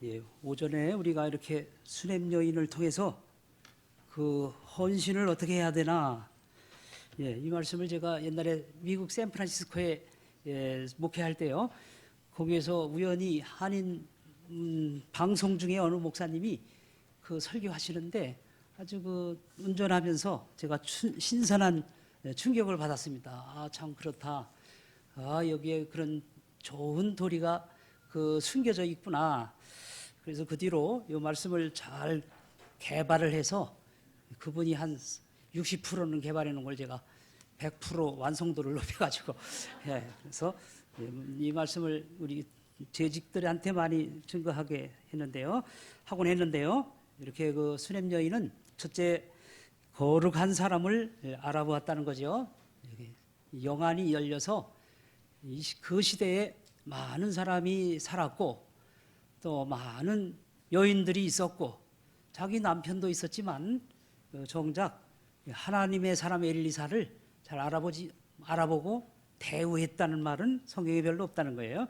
예, 오전에 우리가 이렇게 수냄 여인을 통해서 그 헌신을 어떻게 해야 되나, 이 말씀을 제가 옛날에 미국 샌프란시스코에 목회할 때요, 거기에서 우연히 한인 방송 중에 어느 목사님이 그 설교하시는데 아주 그 운전하면서 제가 신선한 충격을 받았습니다. 아, 참 그렇다. 아, 여기에 그런 좋은 도리가 그 숨겨져 있구나. 그래서 그 뒤로 이 말씀을 잘 개발을 해서 그분이 한 60%는 개발해 놓은 걸 제가 100% 완성도를 높여가지고 그래서 이 말씀을 우리 재직들한테 많이 증거하게 했는데요, 하곤 했는데요. 이렇게 그 수냄 여인은 첫째 거룩한 사람을 알아보았다는 거죠. 영안이 열려서 그 시대에 많은 사람이 살았고 또 많은 여인들이 있었고 자기 남편도 있었지만 정작 하나님의 사람 엘리사를 잘 알아보고 대우했다는 말은 성경에 별로 없다는 거예요.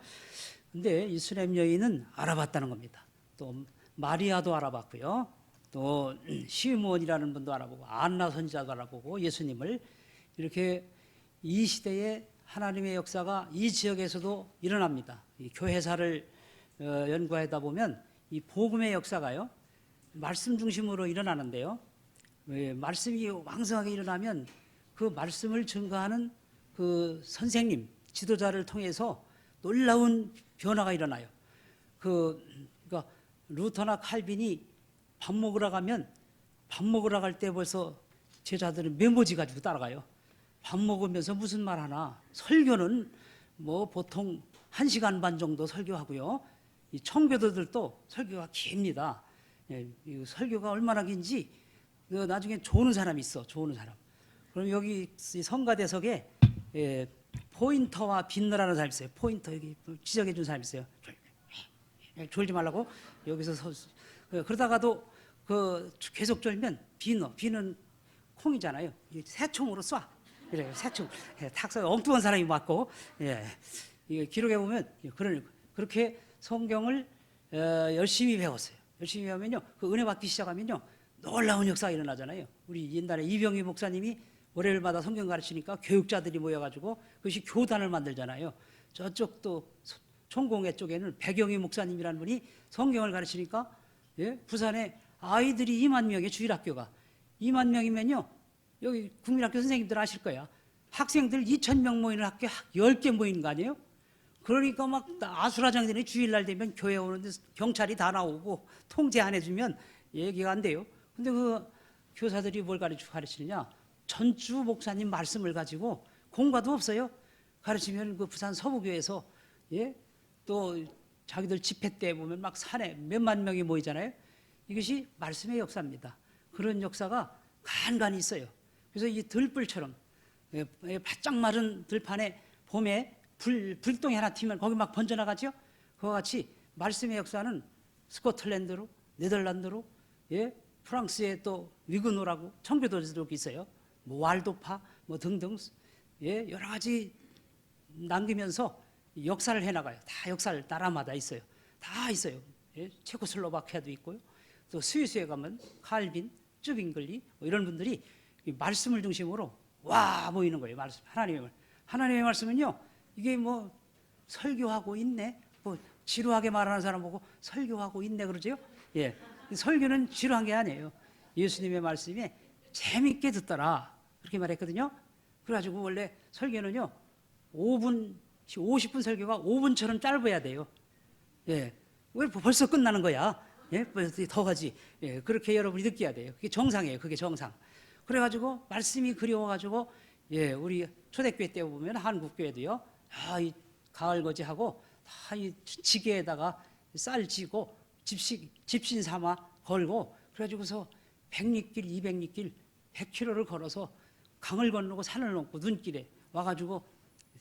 근데 이 수냄 여인은 알아봤다는 겁니다. 또 마리아도 알아봤고요. 또 시므온이라는 분도 알아보고 안나 선지자도 알아보고 예수님을, 이렇게 이 시대에 하나님의 역사가 이 지역에서도 일어납니다. 이 교회사를 연구하다 보면 이 복음의 역사가요, 말씀 중심으로 일어나는데요. 말씀이 왕성하게 일어나면 그 말씀을 증거하는 그 선생님, 지도자를 통해서 놀라운 변화가 일어나요. 그러니까 루터나 칼빈이 밥 먹으러 가면 밥 먹으러 갈 때 벌써 제자들은 메모지 가지고 따라가요. 밥 먹으면서 무슨 말 하나. 설교는 뭐 보통 1시간 반 정도 설교하고요. 이 청교도들도 설교가 깁니다. 이 설교가 얼마나 긴지 나중에 조는 사람이 있어. 조는 사람. 그럼 여기 성가대석에 포인터와 빛너라는 사람이 있어요. 포인터 여기 지적해 준 사람이 있어요. 졸지 말라고 여기서 그러다가도 그 계속 졸면 비는 콩이잖아요. 새총으로 쏴. 이래요. 새총. 탁 쏴. 엉뚱한 사람이 맞고. 이게 기록해 보면 그렇게 성경을 열심히 배웠어요. 열심히 배우면요, 그 은혜 받기 시작하면요, 놀라운 역사가 일어나잖아요. 우리 옛날에 이병희 목사님이 월요일마다 성경 가르치니까 교육자들이 모여가지고 그것이 교단을 만들잖아요. 저쪽도 총공회 쪽에는 백영희 목사님이라는 분이 성경을 가르치니까 부산에 아이들이 2만 명의 주일학교가 2만 명이면요, 여기 국민학교 선생님들 아실 거야. 학생들 2,000명 모이는 학교 10개 모이는 거 아니에요? 그러니까 막 아수라장들이 주일날 되면 교회 오는데 경찰이 다 나오고 통제 안 해주면 얘기가 안 돼요. 근데 그 교사들이 뭘 가르치느냐? 전주 목사님 말씀을 가지고 공과도 없어요. 가르치면 그 부산 서부교에서 또 자기들 집회 때 보면 막 산에 몇만 명이 모이잖아요. 이것이 말씀의 역사입니다. 그런 역사가 간간히 있어요. 그래서 이 들불처럼 바짝 마른 들판에 봄에 불똥이 하나 튀면 거기 막 번져나가죠. 그와 같이 말씀의 역사는 스코틀랜드로, 네덜란드로, 프랑스에 또 위그노라고 청교도들도 있어요. 뭐 왈도파 뭐 등등 여러 가지 남기면서 역사를 해나가요. 다 역사를 나라마다 있어요. 다 있어요. 체코슬로바키아도 있고요. 또 스위스에 가면 칼빈, 쭈빙글리 뭐 이런 분들이 말씀을 중심으로 와 모이는 거예요. 말씀, 하나님의 말씀은요, 이게 뭐 설교하고 있네, 뭐 지루하게 말하는 사람 보고 설교하고 있네 그러죠. 설교는 지루한 게 아니에요. 예수님의 말씀에 재밌게 듣더라 그렇게 말했거든요. 그래가지고 원래 설교는요 5분 50분 설교가 5분처럼 짧아야 돼요. 왜 벌써 끝나는 거야? 더 하지. 그렇게 여러분이 느껴야 돼요. 그게 정상이에요. 그게 정상. 그래가지고 말씀이 그리워가지고 우리 초대교회 때 보면 한국교회도요, 이 가을거지하고 다 이 지게에다가 쌀 지고 집신 삼아 걸고 그래가지고서 100리길 200리길 100km를 걸어서 강을 건너고 산을 넘고 눈길에 와가지고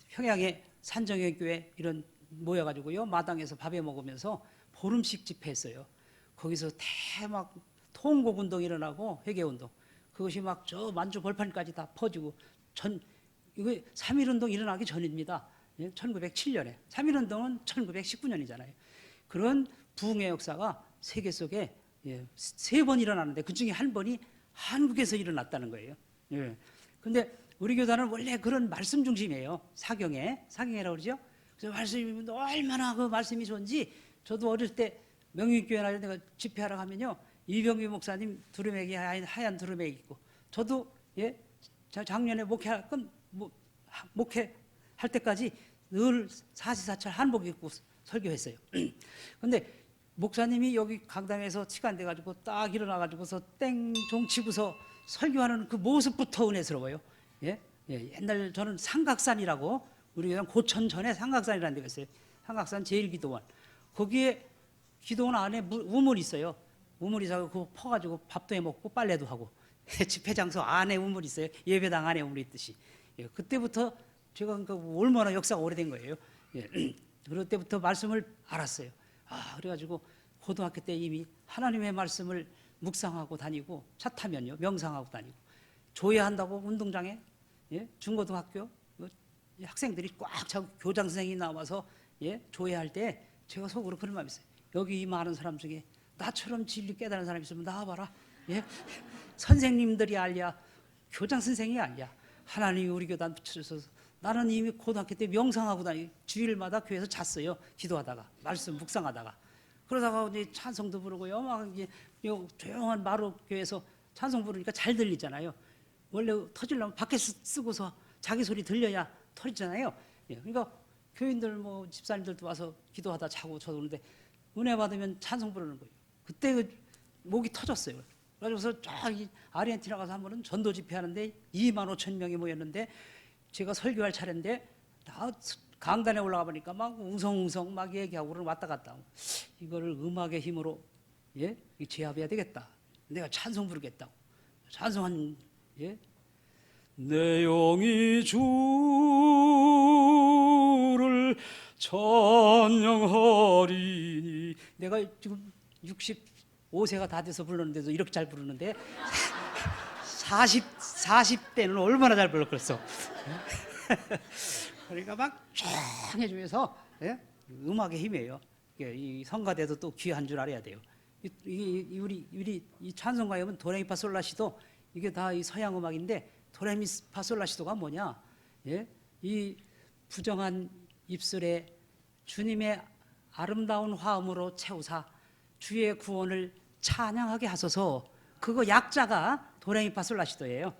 평양의 산정의 교회 이런 모여가지고요, 마당에서 밥해 먹으면서 보름씩 집회했어요. 거기서 대막 통곡 운동이 일어나고 회개 운동, 그것이 막 저 만주 벌판까지 다 퍼지고 이거 3.1 운동 일어나기 전입니다. 1907년에 3.1 운동은 1919년이잖아요. 그런 부흥의 역사가 세계 속에 세 번 일어나는데 그 중에 한 번이 한국에서 일어났다는 거예요. 예. 근데 우리 교단은 원래 그런 말씀 중심이에요. 사경이라고 그러죠. 그래서 말씀이 얼마나 그 말씀이 좋은지 저도 어릴 때 명육교회나 내가 집회하러 가면요. 이병규 목사님 두루맥이 하얀 두루맥이 있고 저도 작년에 목회할 때까지 늘 사시사철 한복 입고 설교했어요. 근데 목사님이 여기 강당에서 시간 돼가지고 딱 일어나가지고서 땡종 치고서 설교하는 그 모습부터 은혜스러워요. 옛날 저는 삼각산이라고 우리 교회는 고천 전에 삼각산이라는 데가 있어요. 삼각산 제일기도원. 거기에 기도원 안에 우물이 있어요. 우물이 있어서 그거 퍼가지고 밥도 해 먹고 빨래도 하고 집회장소 안에 우물이 있어요. 예배당 안에 우물이 있듯이. 그때부터 제가 그러니까 얼마나 역사가 오래된 거예요. 그럴 때부터 말씀을 알았어요. 그래가지고 고등학교 때 이미 하나님의 말씀을 묵상하고 다니고 차 타면요 명상하고 다니고 조회한다고 운동장에 중고등학교 학생들이 꽉 차고 교장 선생님이 나와서 조회할 때 제가 속으로 그런 마음이 있어요. 여기 이 많은 사람 중에 나처럼 진리 깨달은 사람이 있으면 나와봐라. 선생님들이 알랴 교장 선생이 알랴 하나님이 우리 교단 붙여줘서 나는 이미 고등학교 때 명상하고 다니고 주일마다 교회에서 잤어요. 기도하다가 말씀 묵상하다가 그러다가 이제 찬송도 부르고요. 막 이제 조용한 마루 교회에서 찬송 부르니까 잘 들리잖아요. 원래 터지려면 밖에 쓰고서 자기 소리 들려야 터지잖아요. 그러니까 교인들 뭐 집사님들도 와서 기도하다 자고 저도 그러는데 은혜 받으면 찬송 부르는 거예요. 그때 그 목이 터졌어요. 그래서 저기 아르헨티나 가서 한 번은 전도 집회하는데 2만 5천 명이 모였는데 제가 설교할 차례인데 다 강단에 올라가 보니까 막 웅성웅성 막 얘기하고 왔다 갔다 하고 이거를 음악의 힘으로 제압해야 되겠다. 내가 찬송 부르겠다고 찬송한 내 영이 주를 찬양하리니 내가 지금 65세가 다 돼서 불렀는데도 이렇게 잘 부르는데 40대는 얼마나 잘 불렀겠어. 그러니까 막 쫙 해주면서 음악의 힘이에요. 이 성가대도 또 귀한 줄 알아야 돼요. 우리 이 찬송가요는 도레미파솔라시도 이게 다 이 서양 음악인데 도레미파솔라시도가 뭐냐? 이 부정한 입술에 주님의 아름다운 화음으로 채우사 주의 구원을 찬양하게 하소서. 그거 약자가 도레미파솔라시도예요.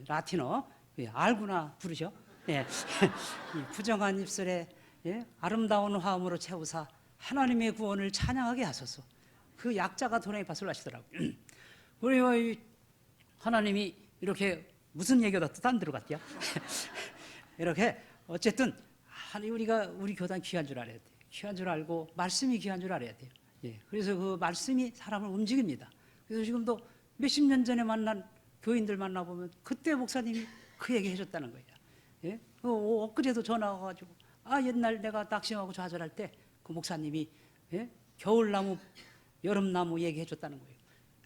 라틴어 알구나 부르죠. 이 부정한 입술에 아름다운 화음으로 채우사 하나님의 구원을 찬양하게 하소서. 그 약자가 도레미파솔라시도라고요. 우리 하나님이 이렇게 무슨 얘기가 또 딴 데로 갔죠? 이렇게 어쨌든 우리가 우리 교단 귀한 줄 알아야 돼요. 귀한 줄 알고 말씀이 귀한 줄 알아야 돼요. 그래서 그 말씀이 사람을 움직입니다. 그래서 지금도 몇십 년 전에 만난 교인들 만나보면 그때 목사님이 그 얘기 해줬다는 거예요. 엊그제도 전화 와가지고 옛날 내가 낙심하고 좌절할 때 그 목사님이 겨울나무 여름나무 얘기해줬다는 거예요.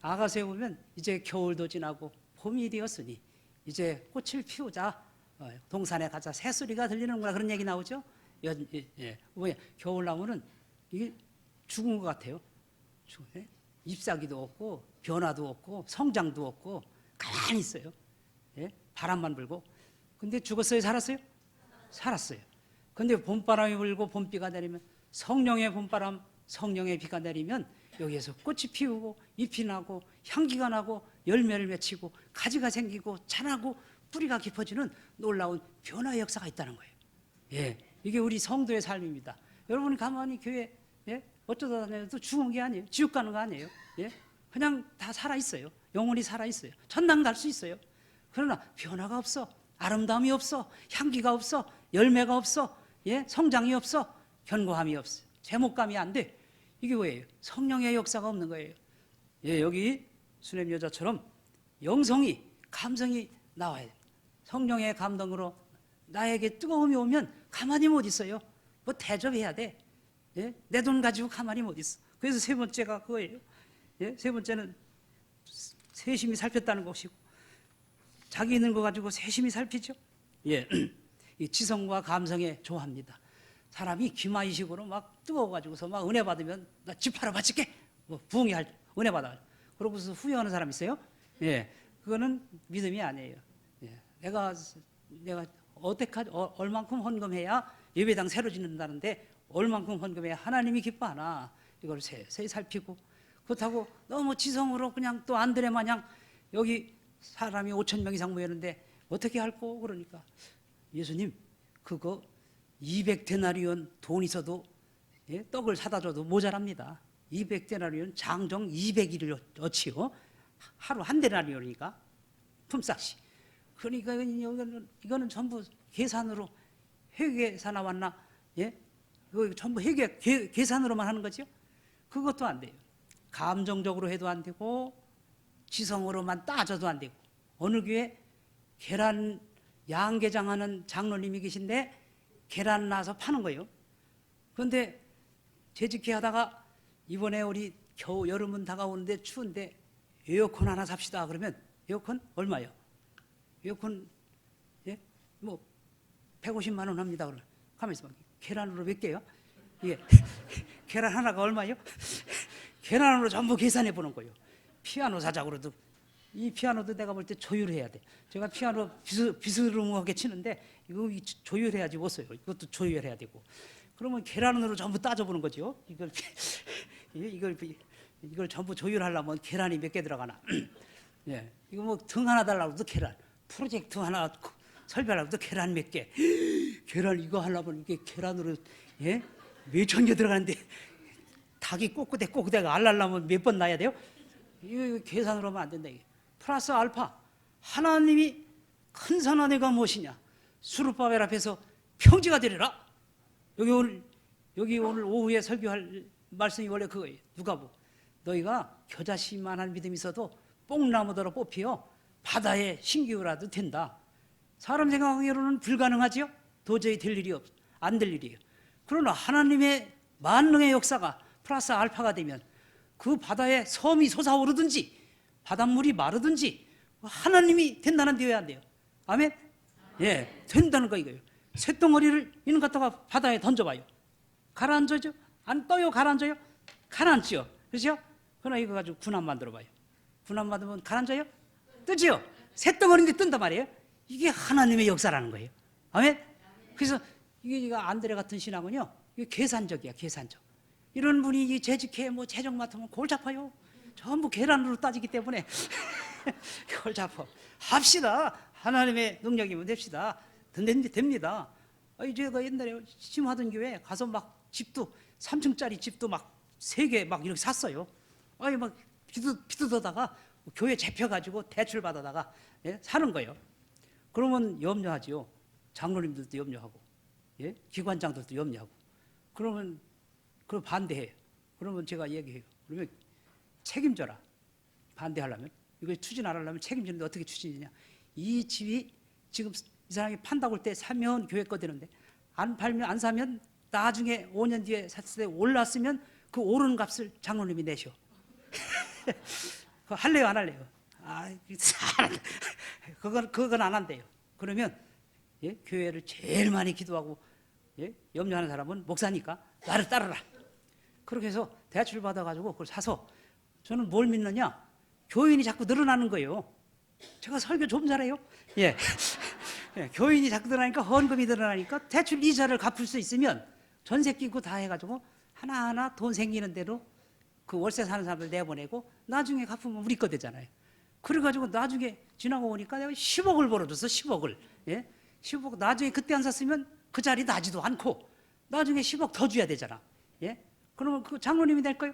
아가서에 보면 이제 겨울도 지나고 봄이 되었으니 이제 꽃을 피우자 동산에 가자 새소리가 들리는구나 그런 얘기 나오죠. 겨울나무는 이게 죽은 것 같아요. 잎사귀도 없고 변화도 없고 성장도 없고 가만히 있어요. 바람만 불고. 근데 죽었어요? 살았어요? 살았어요. 근데 봄바람이 불고 봄비가 내리면 성령의 봄바람, 성령의 비가 내리면 여기에서 꽃이 피우고 잎이 나고 향기가 나고 열매를 맺히고 가지가 생기고 자라고 뿌리가 깊어지는 놀라운 변화의 역사가 있다는 거예요. 이게 우리 성도의 삶입니다. 여러분이 가만히 교회 어쩌다 다녀도 죽은 게 아니에요. 지옥 가는 거 아니에요. 그냥 다 살아있어요. 영혼이 살아있어요. 천당 갈 수 있어요. 그러나 변화가 없어. 아름다움이 없어. 향기가 없어. 열매가 없어. 성장이 없어. 견고함이 없어. 제목감이 안 돼. 이게 뭐예요? 성령의 역사가 없는 거예요. 여기 수냄 여자처럼 영성이 감성이 나와야 돼요. 성령의 감동으로 나에게 뜨거움이 오면 가만히 못 있어요. 뭐 대접해야 돼. 내 돈 가지고 가만히 못 있어. 그래서 세 번째가 그거예요. 세 번째는 세심히 살폈다는 것이고 자기 있는 거 가지고 세심히 살피죠. 이 지성과 감성에 좋아합니다. 사람이 기마이식으로 막 뜨거워가지고서 막 은혜 받으면 나 집 하나 바칠게. 뭐 부흥이 은혜 받아. 그러고서 후회하는 사람 있어요? 예, 그거는 믿음이 아니에요. 예, 내가 어떻게 얼만큼 헌금해야 예배당 새로 짓는다는데 얼만큼 헌금해야 하나님이 기뻐하나 이걸 세세히 살피고 그렇다고 너무 지성으로 그냥 또 안드레 마냥 여기 사람이 5천 명 이상 모였는데 어떻게 할꼬 그러니까 예수님 그거 200데나리온 돈 있어도 예? 떡을 사다 줘도 모자랍니다. 200데나리온 장정 200일을 어치요. 하루 한 데나리온이니까 품삯이. 그러니까 이거는 전부 계산으로 회계사 나왔나? 예? 이거 전부 계산으로만 하는 거죠. 그것도 안 돼요. 감정적으로 해도 안 되고 지성으로만 따져도 안 되고 어느 교회 계란 양계장하는 장로님이 계신데 계란 나서 파는 거예요. 그런데 재직회 하다가 이번에 우리 겨우 여름은 다가오는데 추운데 에어컨 하나 삽시다 그러면 에어컨 얼마요? 에어컨 예? 뭐 150만 원 합니다. 그러면 가만히 있어봐. 계란으로 몇 개요? 예. 계란 하나가 얼마요? 계란으로 전부 계산해 보는 거예요. 피아노 사자고 그래도 이 피아노도 내가 볼 때 조율해야 돼. 제가 피아노 비스름하게 치는데 이거 조율해야지 못 써요. 이것도 조율해야 되고. 그러면 계란으로 전부 따져보는 거죠. 이걸 전부 조율하려면 계란이 몇 개 들어가나? 예, 이거 뭐 등 하나 달라고 해도 계란, 프로젝트 하나 설계하려고 해도 계란 몇 개. 계란 이거 하려면 이게 계란으로 예? 몇천 개 들어가는데 닭이 꼬꾸대가 알라려면 몇 번 놔야 돼요? 이거 계산으로 하면 안 된다. 이게. 플러스 알파 하나님이 큰 선한애가 무엇이냐? 수르바벨 앞에서 평지가 되리라. 여기 오늘 오후에 설교할 말씀이 원래 그거예요. 누가복. 너희가 겨자씨만한 믿음이 있어도 뽕나무더러 뽑히어 바다에 신기우라도 된다. 사람 생각으로는 불가능하지요. 도저히 될 일이 안 될 일이에요. 그러나 하나님의 만능의 역사가 플러스 알파가 되면 그 바다에 섬이 솟아오르든지 바닷물이 마르든지 하나님이 된다는 데 왜 안 돼요? 아멘? 예, 된다는 거 이거예요. 쇳덩어리를 이는 갖다가 바다에 던져봐요. 가라앉아죠? 안 떠요? 가라앉아요? 가라앉죠. 그렇죠? 그러나 이거 가지고 군함 만들어봐요. 군함 만들면 가라앉아요? 뜨지요? 쇳덩어리인데 뜬단 말이에요. 이게 하나님의 역사라는 거예요. 아멘? 그래서 이게 안드레 같은 신앙은요, 이게 계산적이야, 계산적. 이런 분이 이 재직회 뭐 재정 맡으면 골 잡아요. 전부 계란으로 따지기 때문에 골 잡아. 합시다. 하나님의 능력이면 됩시다. 됩니다. 제가 옛날에 심하던 교회 가서 막 집도 3층짜리 집도 막 3개 막 이렇게 샀어요. 막 비두다가 교회 잡혀가지고 대출 받아다가 예? 사는 거예요. 그러면 염려하지요. 장로님들도 염려하고, 예? 기관장들도 염려하고. 그러면 반대해요. 그러면 제가 얘기해요. 그러면 책임져라. 반대하려면 이거 추진 안 하려면 책임지는데 어떻게 추진이냐? 이 집이 지금 이 사람이 판다고 할 때 사면 교회 거 되는데 안 팔면 안 사면 나중에 5년 뒤에 샀을 때 올랐으면 그 오른 값을 장로님이 내셔. 그거 할래요 안 할래요? 그건 안 한대요. 그러면 예? 교회를 제일 많이 기도하고 예? 염려하는 사람은 목사니까 나를 따르라. 그렇게 해서 대출 받아가지고 그걸 사서 저는 뭘 믿느냐? 교인이 자꾸 늘어나는 거예요. 제가 설교 좀 잘해요. 예. 예, 교인이 자꾸 늘어나니까 헌금이 늘어나니까 대출 이자를 갚을 수 있으면 전세 끼고 다 해가지고 하나하나 돈 생기는 대로 그 월세 사는 사람들 내보내고 나중에 갚으면 우리 거 되잖아요. 그래가지고 나중에 지나고 오니까 내가 10억을 벌어줬어. 10억을. 예? 10억 나중에 그때 안 샀으면 그 자리 나지도 않고 나중에 10억 더 줘야 되잖아. 예? 그러면 그 장로님이 낼 거예요?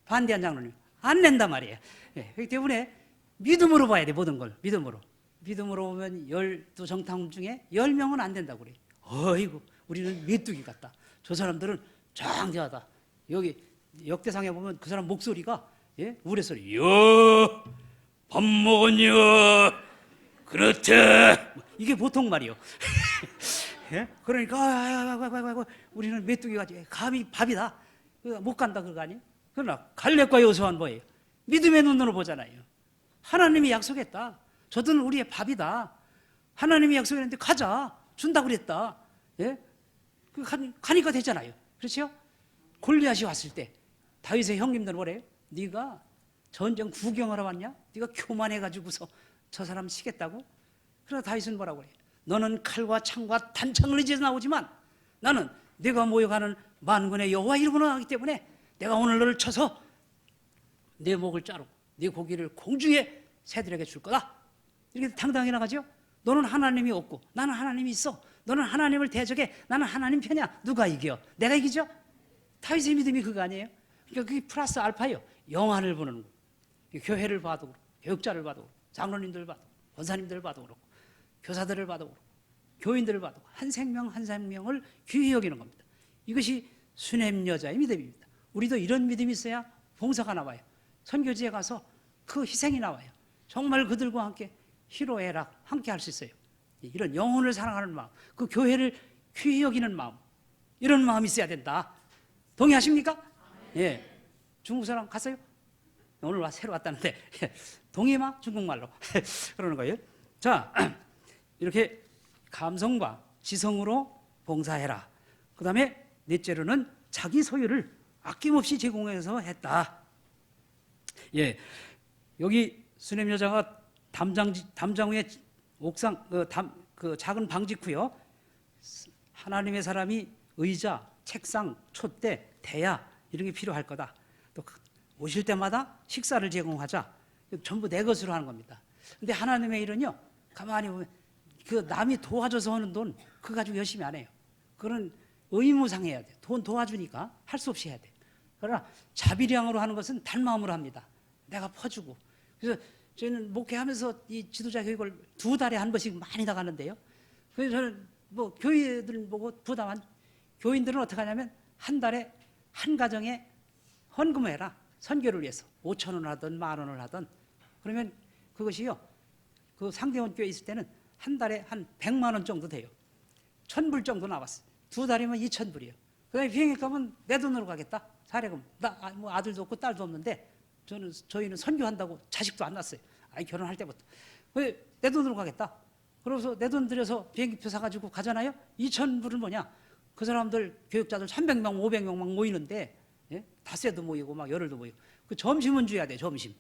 반대한 장로님 안 낸단 말이에요. 예, 그렇기 때문에 믿음으로 봐야 돼. 모든 걸 믿음으로 보면 12정탐 중에 10명은 안 된다고 그래. 어이구 우리는 메뚜기 같다. 저 사람들은 장대하다. 여기 역대상에 보면 그 사람 목소리가 예? 우레소리 밥 먹었냐 그렇다. 이게 보통 말이요. 예? 그러니까 우리는 메뚜기같이 감히 밥이다. 못 간다 그거 아니에요? 그러나 갈렙과 여호수아는 뭐예요? 믿음의 눈으로 보잖아요. 하나님이 약속했다. 저들은 우리의 밥이다. 하나님이 약속했는데 가자. 준다고 그랬다. 예? 가니까 되잖아요. 그렇죠? 골리앗이 왔을 때 다윗의 형님들 뭐래요? 네가 전쟁 구경하러 왔냐? 네가 교만해가지고서 저 사람 치겠다고? 그러나 다윗은 뭐라고 해요? 너는 칼과 창과 단창을 이제 나오지만 나는 네가 모여가는 만군의 여호와 이름으로 나가기 때문에 내가 오늘 너를 쳐서 내 목을 자르고 네 고기를 공중에 새들에게 줄 거다. 이렇게 당당히 나가죠. 너는 하나님이 없고 나는 하나님이 있어. 너는 하나님을 대적해. 나는 하나님 편이야. 누가 이겨? 내가 이기죠? 다윗의 믿음이 그거 아니에요? 그러니까 그게 플러스 알파예요. 영안을 보는 거. 교회를 봐도 그렇고 교육자를 봐도 그렇고 장로님들 봐도 그렇고 권사님들 봐도 그렇고 교사들을 봐도 그렇고 교인들을 봐도 한 생명 한 생명을 귀히 여기는 겁니다. 이것이 수냄 여자의 믿음입니다. 우리도 이런 믿음이 있어야 봉사가 나와요. 선교지에 가서 그 희생이 나와요. 정말 그들과 함께 희로애락 함께 할 수 있어요. 이런 영혼을 사랑하는 마음, 그 교회를 귀히 여기는 마음, 이런 마음이 있어야 된다. 동의하십니까? 예. 중국 사람 갔어요? 오늘 새로 왔다는데 동의마 중국말로 그러는 거예요. 자, 이렇게 감성과 지성으로 봉사해라. 그 다음에 넷째로는 자기 소유를 아낌없이 제공해서 했다. 예, 여기 수냄 여자가 담장 위에 옥상 그 작은 방 짓고요. 하나님의 사람이 의자, 책상, 촛대, 대야 이런 게 필요할 거다. 또 오실 때마다 식사를 제공하자. 전부 내 것으로 하는 겁니다. 근데 하나님의 일은요, 가만히 보면 그 남이 도와줘서 하는 돈 그거 가지고 열심히 안 해요. 그건 의무상 해야 돼. 돈 도와주니까 할 수 없이 해야 돼. 그러나 자비량으로 하는 것은 단마음으로 합니다. 내가 퍼주고. 그래서 저희는 목회하면서 이 지도자 교육을 2달에 한 번씩 많이 나가는데요. 그래서 저는 뭐 교회들 보고 부담한 교인들은 어떻게 하냐면 한 달에 한 가정에 헌금을 해라. 선교를 위해서 5,000원 하든 10,000원을 하든. 그러면 그것이요, 그 상대원 교회 있을 때는 한 달에 한 100만 원 정도 돼요. 1,000불 정도 나왔어요. 2달이면 2,000불이에요. 그 다음에 비행기 값은 내 돈으로 가겠다. 사례금. 뭐 아들도 없고 딸도 없는데 저희는 선교한다고 자식도 안 낳았어요. 아이 결혼할 때부터. 내 돈으로 가겠다. 그러고서 내 돈 들여서 비행기표 사가지고 가잖아요. 2,000불은 뭐냐? 그 사람들 교육자들 300명, 500명 막 모이는데, 예? 닷새도 모이고 막 열흘도 모이고. 그 점심은 줘야 돼. 점심.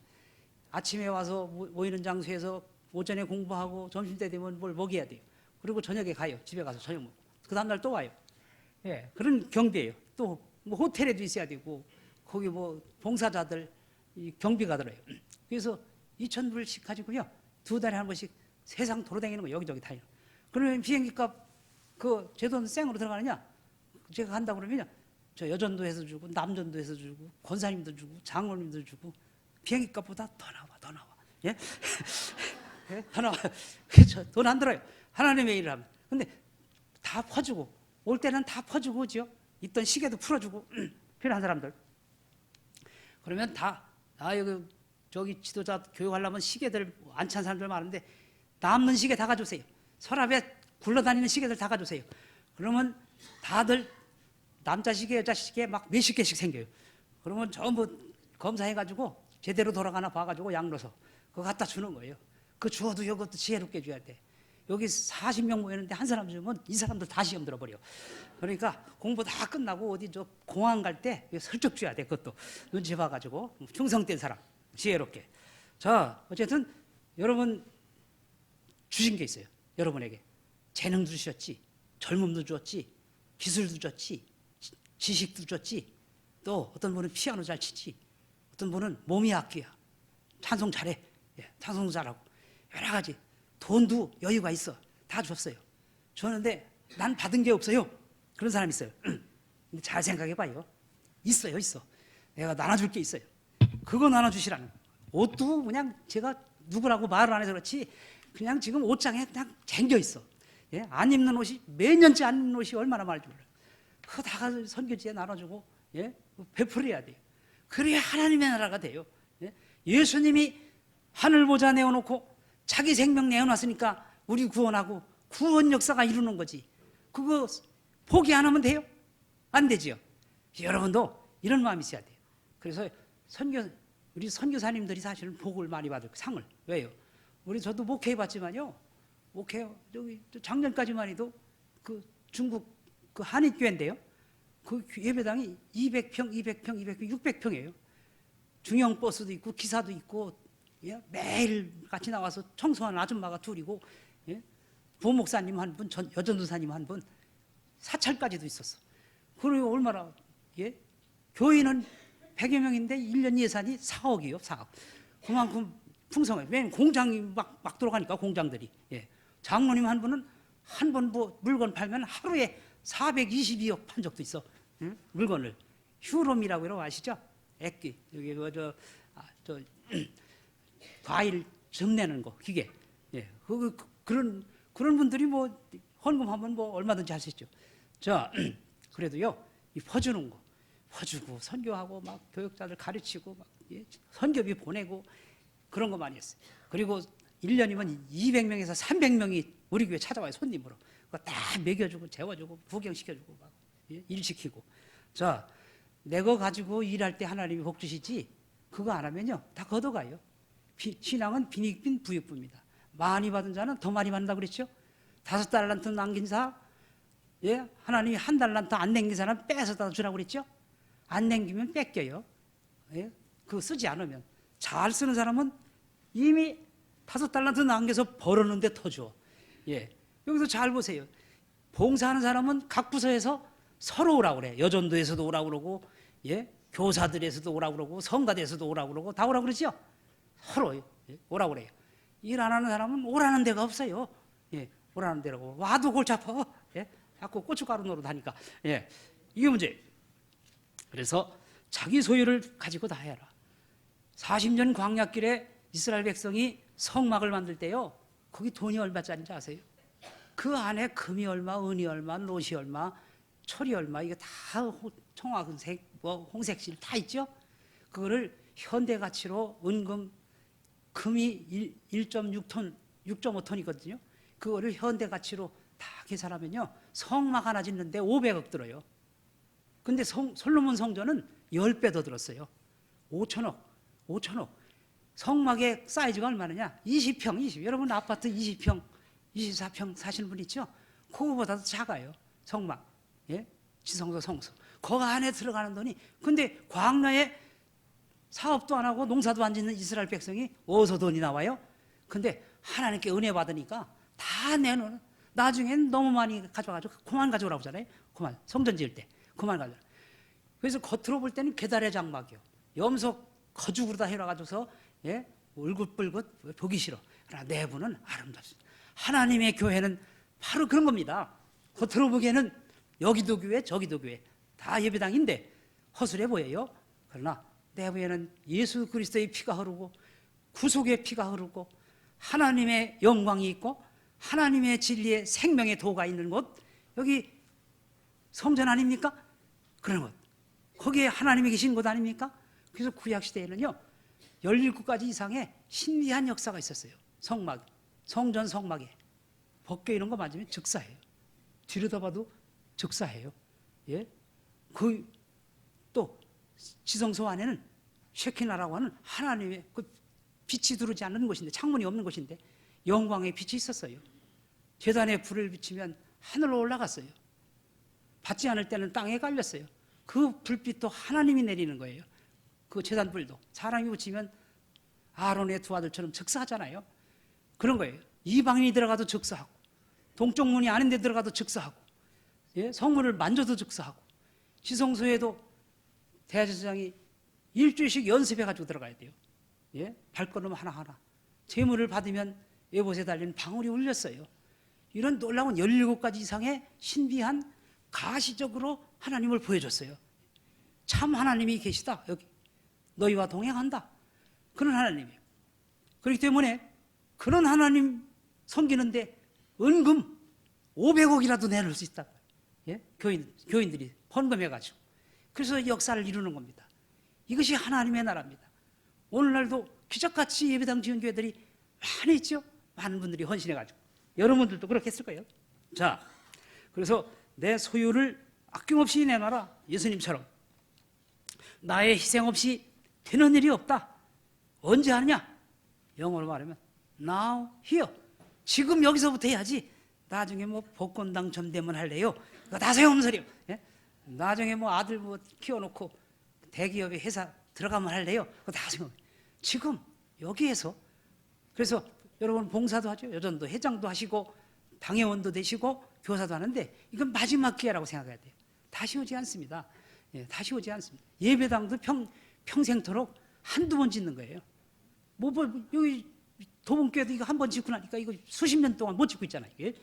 아침에 와서 모이는 장소에서 오전에 공부하고 점심 때 되면 뭘 먹여야 돼요. 그리고 저녁에 가요. 집에 가서 저녁 먹고. 그 다음날 또 와요. 예, 그런 경비예요. 또 뭐 호텔에도 있어야 되고 거기 뭐 봉사자들 이 경비가 들어요. 그래서 2,000불씩 가지고요. 2달에 한 번씩 세상 돌아다니는 거 여기저기 다니는. 그러면 비행기값 그 제 돈 생으로 들어가느냐? 제가 간다 그러면요. 저 여전도에서 주고 남전도에서 주고 권사님도 주고 장로님도 주고 비행기값보다 더 나와. 예? 예? 더 나와. 그렇죠. 돈 안 들어요. 하나님의 일을 하면. 근데 다 퍼주고 올 때는 다 퍼주고 오죠. 있던 시계도 풀어주고 필요한 사람들. 그러면 여기 저기 지도자 교육하려면 시계들 안 찬 사람들 많은데 남는 시계 다 가져오세요. 서랍에 굴러다니는 시계들 다 가져오세요. 그러면 다들 남자 시계 여자 시계 막 몇십 개씩 생겨요. 그러면 전부 검사해가지고 제대로 돌아가나 봐가지고 양로서 그거 갖다 주는 거예요. 그 주어도 이것도 지혜롭게 줘야 돼. 여기 40명 모였는데 한 사람 주면 이 사람들 다 시험 들어버려. 그러니까 공부 다 끝나고 어디 저 공항 갈 때 슬쩍 줘야 돼. 그것도 눈치 봐가지고 충성된 사람 지혜롭게. 자, 어쨌든 여러분 주신 게 있어요. 여러분에게 재능도 주셨지, 젊음도 줬지, 기술도 줬지, 지식도 줬지. 또 어떤 분은 피아노 잘 치지, 어떤 분은 몸이 악기야, 찬송 잘해, 찬송 잘하고 여러 가지. 돈도 여유가 있어. 다 줬어요. 줬는데 난 받은 게 없어요. 그런 사람 있어요. 근데 잘 생각해봐요. 있어요. 내가 나눠줄 게 있어요. 그거 나눠주시라는 거예요. 옷도 그냥 제가 누구라고 말을 안 해서 그렇지 그냥 지금 옷장에 그냥 쟁겨 있어. 예? 안 입는 옷이 몇 년째 안 입는 옷이 얼마나 많은지 몰라요. 그거 다 선교지에 나눠주고, 예? 베풀어야 돼요. 그래야 하나님의 나라가 돼요. 예? 예수님이 하늘 보좌 내어놓고 자기 생명 내어놨으니까 우리 구원하고 구원 역사가 이루는 거지. 그거 포기 안 하면 돼요? 안 되지요. 여러분도 이런 마음이 있어야 돼요. 그래서 우리 선교사님들이 사실은 복을 많이 받을 상을. 왜요? 저도 목회해봤지만요. 목회 여기 작년까지만 해도 그 중국 그 한인교회인데요. 그 예배당이 200평, 200평, 200평, 600평이에요. 중형 버스도 있고 기사도 있고, 예? 매일 같이 나와서 청소하는 아줌마가 둘이고, 예? 부목사님 한 분, 여전도사님 한 분, 사찰까지도 있었어. 그리고 얼마나, 예? 교인은 100여 명인데 1년 예산이 4억이요, 4억. 그만큼 풍성해요. 왜냐면 공장이 막 돌아가니까, 공장들이. 예. 장모님 한 분은 한 번 뭐 물건 팔면 하루에 422억 판 적도 있어. 응? 물건을. 휴롬이라고 여러분 아시죠? 액기. 여기 저 과일 점내는 거, 기계. 예. 그런 분들이 뭐 헌금하면 뭐 얼마든지 할 수 있죠. 자, 그래도요, 이 퍼주는 거, 퍼주고 선교하고 막 교육자들 가르치고 막, 예? 선교비 보내고 그런 거 많이 했어요. 그리고 1년이면 200명에서 300명이 우리 교회 찾아와요, 손님으로. 그거 다 먹여주고 재워주고 구경시켜주고 막, 예? 일시키고. 자, 내거 가지고 일할 때 하나님이 복 주시지, 그거 안 하면요 다 걷어가요. 신앙은 빈익빈 부익부입니다. 많이 받은 자는 더 많이 받는다 그랬죠. 5달란트 남긴 자, 예? 하나님이 1달란트 안 남긴 사람 뺏어다 주라고 그랬죠. 안 남기면 뺏겨요. 예? 그거 쓰지 않으면. 잘 쓰는 사람은 이미 5달란트 남겨서 벌었는데 더 줘. 예. 여기서 잘 보세요. 봉사하는 사람은 각 부서에서 서로 오라고 그래. 여전도에서도 오라고 그러고, 예? 교사들에서도 오라고 그러고, 성가대에서도 오라고 그러고, 다 오라고 그러죠? 서로, 예? 오라고 그래요. 일 안 하는 사람은 오라는 데가 없어요. 예. 오라는 데라고. 와도 골치 아파. 예? 자꾸 고춧가루 노릇 하니까. 예. 이게 문제. 그래서 자기 소유를 가지고 다 해라. 40년 광야길에 이스라엘 백성이 성막을 만들 때요, 거기 돈이 얼마짜리인지 아세요? 그 안에 금이 얼마, 은이 얼마, 롯이 얼마, 철이 얼마, 이게 다 청황색, 뭐 홍색실 다 있죠? 그거를 현대 가치로 은금, 금이 1.6톤, 6.5톤이거든요. 그거를 현대 가치로 다 계산하면요, 성막 하나 짓는데 500억 들어요. 근데 솔로몬 성전은 10배 더 들었어요. 5천억. 성막의 사이즈가 얼마냐? 20평. 여러분 아파트 20평, 24평 사시는 분 있죠? 그거보다도 작아요. 성막. 예? 지성소, 성소. 그 안에 들어가는 돈이. 근데 광야에 사업도 안 하고 농사도 안 짓는 이스라엘 백성이 어디서 돈이 나와요? 근데 하나님께 은혜 받으니까 다 내놓는. 나중엔 너무 많이 가져가지고 그만 가져오라고 하잖아요. 그만. 성전 지을 때. 그만 가져오라. 그래서 겉으로 볼 때는 계달의 장막이요. 염소 거죽으로 다 해놔가지고서, 예? 울긋불긋 보기 싫어. 그러나 내부는 아름답습니다. 하나님의 교회는 바로 그런 겁니다. 겉으로 보기에는 여기도 교회 저기도 교회 다 예배당인데 허술해 보여요. 그러나 내부에는 예수 그리스도의 피가 흐르고 구속의 피가 흐르고 하나님의 영광이 있고 하나님의 진리의 생명의 도가 있는 곳, 여기 성전 아닙니까? 그런 곳. 거기에 하나님이 계신 곳 아닙니까? 그래서 구약시대에는요 17가지 이상의 신비한 역사가 있었어요. 성막, 성전 성막에 벗겨 이런 거 맞으면 즉사해요. 들여다봐도 즉사해요. 예? 또 지성소 안에는 쉐키나라고 하는 하나님의 그 빛이 들어오지 않는 곳인데, 창문이 없는 곳인데 영광의 빛이 있었어요. 제단에 불을 비치면 하늘로 올라갔어요. 받지 않을 때는 땅에 깔렸어요. 그 불빛도 하나님이 내리는 거예요. 그 제단 불도 사람이 붙이면 아론의 두 아들처럼 즉사하잖아요. 그런 거예요. 이방인이 들어가도 즉사하고, 동쪽 문이 아닌데 들어가도 즉사하고, 예? 성문을 만져도 즉사하고, 지성소에도 대제사장이 일주일씩 연습해 가지고 들어가야 돼요. 예? 발걸음 하나하나. 제물을 받으면 에봇에 달린 방울이 울렸어요. 이런 놀라운 17가지 이상의 신비한 가시적으로 하나님을 보여줬어요. 참 하나님이 계시다. 여기 너희와 동행한다. 그런 하나님이에요. 그렇기 때문에 그런 하나님 섬기는데 은금 500억이라도 내놓을 수 있다. 예? 교인들이 헌금해가지고. 그래서 역사를 이루는 겁니다. 이것이 하나님의 나라입니다. 오늘날도 기적같이 예배당 지은 교회들이 많이 있죠. 많은 분들이 헌신해가지고. 여러분들도 그렇게 했을 거예요. 자, 그래서 내 소유를 아낌없이 내놔라. 예수님처럼. 나의 희생 없이 되는 일이 없다. 언제 하느냐? 영어로 말하면 now, here. 지금 여기서부터 해야지. 나중에 뭐 복권 당첨되면 할래요. 그거 다 소용없는 소리예요. 예? 나중에 뭐 아들 뭐 키워놓고 대기업에 회사 들어가면 할래요? 그거 나중에. 지금 여기에서 그래서 여러분 봉사도 하죠. 여전도 회장도 하시고 당회원도 되시고 교사도 하는데 이건 마지막 기회라고 생각해야 돼요. 다시 오지 않습니다. 예, 다시 오지 않습니다. 예배당도 평생토록 한두 번 짓는 거예요. 뭐 여기 도봉교회도 이거 한 번 짓고 나니까 이거 수십 년 동안 못 짓고 있잖아요. 예,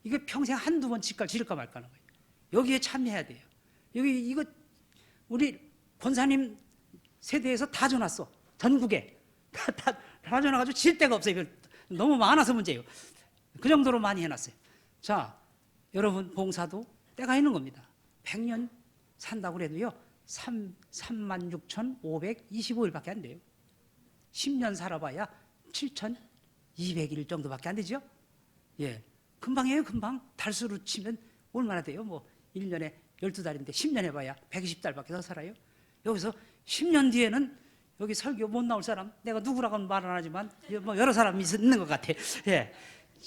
이게 평생 한두 번 짓을까 말까 하는 거예요. 여기에 참여해야 돼요. 여기 이거 우리 권사님 세대에서 다 줘놨어. 전국에 다 줘놔가지고 질 데가 없어요. 이거 너무 많아서 문제예요. 그 정도로 많이 해놨어요. 자, 여러분 봉사도 때가 있는 겁니다. 100년 산다고 그래도요 36,525일밖에 안 돼요. 10년 살아봐야 7,200일 정도밖에 안 되죠. 예, 금방이에요. 금방. 달수로 치면 얼마나 돼요? 뭐 1년에 12달인데 10년 해봐야 120달밖에 더 살아요. 여기서 10년 뒤에는 여기 설교 못 나올 사람, 내가 누구라고는 말 안 하지만 뭐 여러 사람이 있는 것 같아. 예.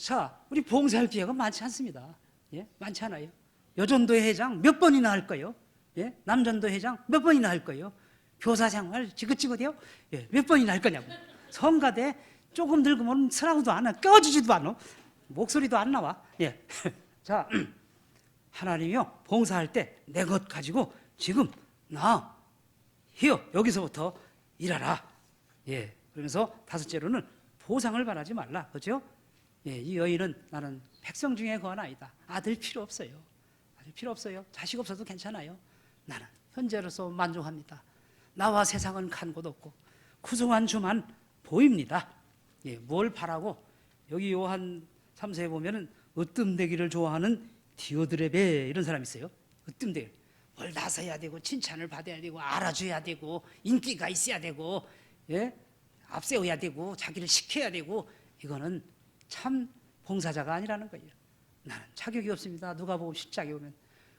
자, 우리 봉사할 기회가 많지 않습니다. 예, 많지 않아요. 여전도회 회장 몇 번이나 할 거예요. 예, 남전도 회장 몇 번이나 할 거예요. 교사 생활 지긋지긋해요. 예, 몇 번이나 할 거냐고. 성가대 조금 늙으면 서라고도 안 해, 껴주지도 않아. 목소리도 안 나와. 예. 자, 하나님이요 봉사할 때 내 것 가지고 지금 나 히어 여기서부터 일하라. 예. 그러면서 다섯째로는 보상을 바라지 말라. 그렇죠? 예, 이 여인은 나는 백성 중에 거한 아이다. 아들 필요 없어요. 아들 필요 없어요. 자식 없어도 괜찮아요. 나는 현재로서 만족합니다. 나와 세상은 간 곳 없고 구성한 주만 보입니다. 예, 뭘 바라고 여기 요한 3서에 보면은 으뜸되기를 좋아하는 디오드레베 이런 사람이 있어요. 으뜸되기. 뭘 나서야 되고 칭찬을 받아야 되고 알아줘야 되고 인기가 있어야 되고 예? 앞세워야 되고 자기를 시켜야 되고 이거는 참 봉사자가 아니라는 거예요. 나는 자격이 없습니다. 누가복음 10장에 보면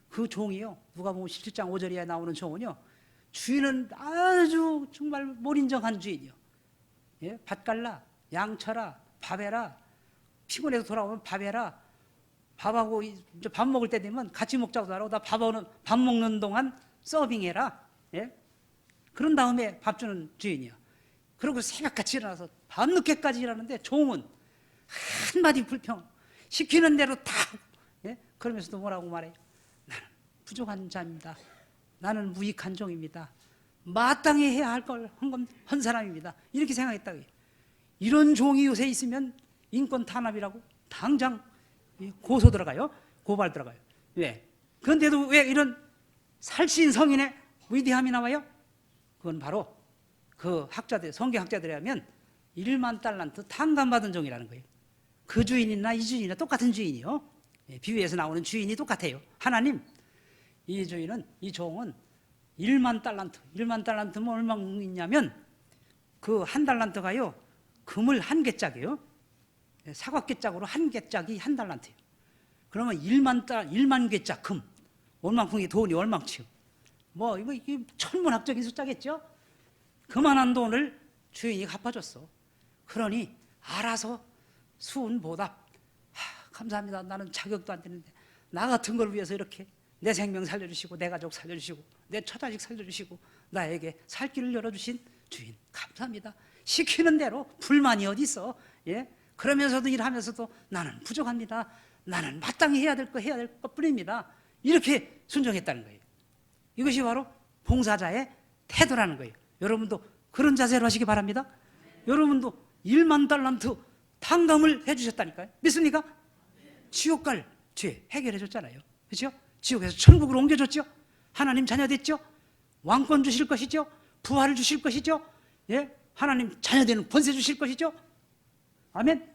그 종이요. 누가복음 17장 5절에 나오는 종은요. 주인은 아주 정말 몰인정한 주인이요. 예? 밭 갈라, 양 쳐라, 밥 해라. 피곤해서 돌아오면 밥 해라. 밥하고 이제 밥 먹을 때 되면 같이 먹자고 하라고 나 밥 먹는 동안 서빙해라. 예? 그런 다음에 밥 주는 주인이야. 그리고 새벽같이 일어나서 밤늦게까지 일하는데 종은 한마디 불평 시키는 대로 다 예? 그러면서도 뭐라고 말해요? 나는 부족한 자입니다. 나는 무익한 종입니다. 마땅히 해야 할 걸 한 사람입니다. 이렇게 생각했다고요. 이런 종이 요새 있으면 인권 탄압이라고 당장 고소 들어가요. 고발 들어가요. 왜? 그런데도 왜 이런 살신 성인의 위대함이 나와요? 그건 바로 그 학자들, 성경학자들에 하면 1만 달란트 탕감받은 종이라는 거예요. 그 주인이나 이 주인이나 똑같은 주인이요. 비유에서 나오는 주인이 똑같아요. 하나님, 이 주인은, 이 종은 1만 달란트. 1만 달란트면 얼마냐면 그 한 달란트가요. 금을 한 개짝이에요. 사각개짝으로 한 개짝이 한 달란트예요. 그러면 1만 개짝 금. 얼만큼의 돈이 얼만치요? 뭐 이거 천문학적인 숫자겠죠? 그만한 돈을 주인이 갚아줬어. 그러니 알아서 수은 보답. 감사합니다. 나는 자격도 안 되는데 나 같은 걸 위해서 이렇게 내 생명 살려주시고 내 가족 살려주시고 내 처자식 살려주시고 나에게 살 길을 열어주신 주인 감사합니다. 시키는 대로 불만이 어디 있어? 예? 그러면서도 일하면서도 나는 부족합니다. 나는 마땅히 해야 될 것뿐입니다. 이렇게 순종했다는 거예요. 이것이 바로 봉사자의 태도라는 거예요. 여러분도 그런 자세로 하시기 바랍니다. 여러분도 1만 달란트 탕감을 해주셨다니까요. 믿습니까? 지옥 갈 죄 해결해 줬잖아요. 그렇죠? 지옥에서 천국으로 옮겨줬죠. 하나님 자녀 됐죠. 왕권 주실 것이죠. 부활을 주실 것이죠. 예? 하나님 자녀 되는 권세 주실 것이죠. 아멘.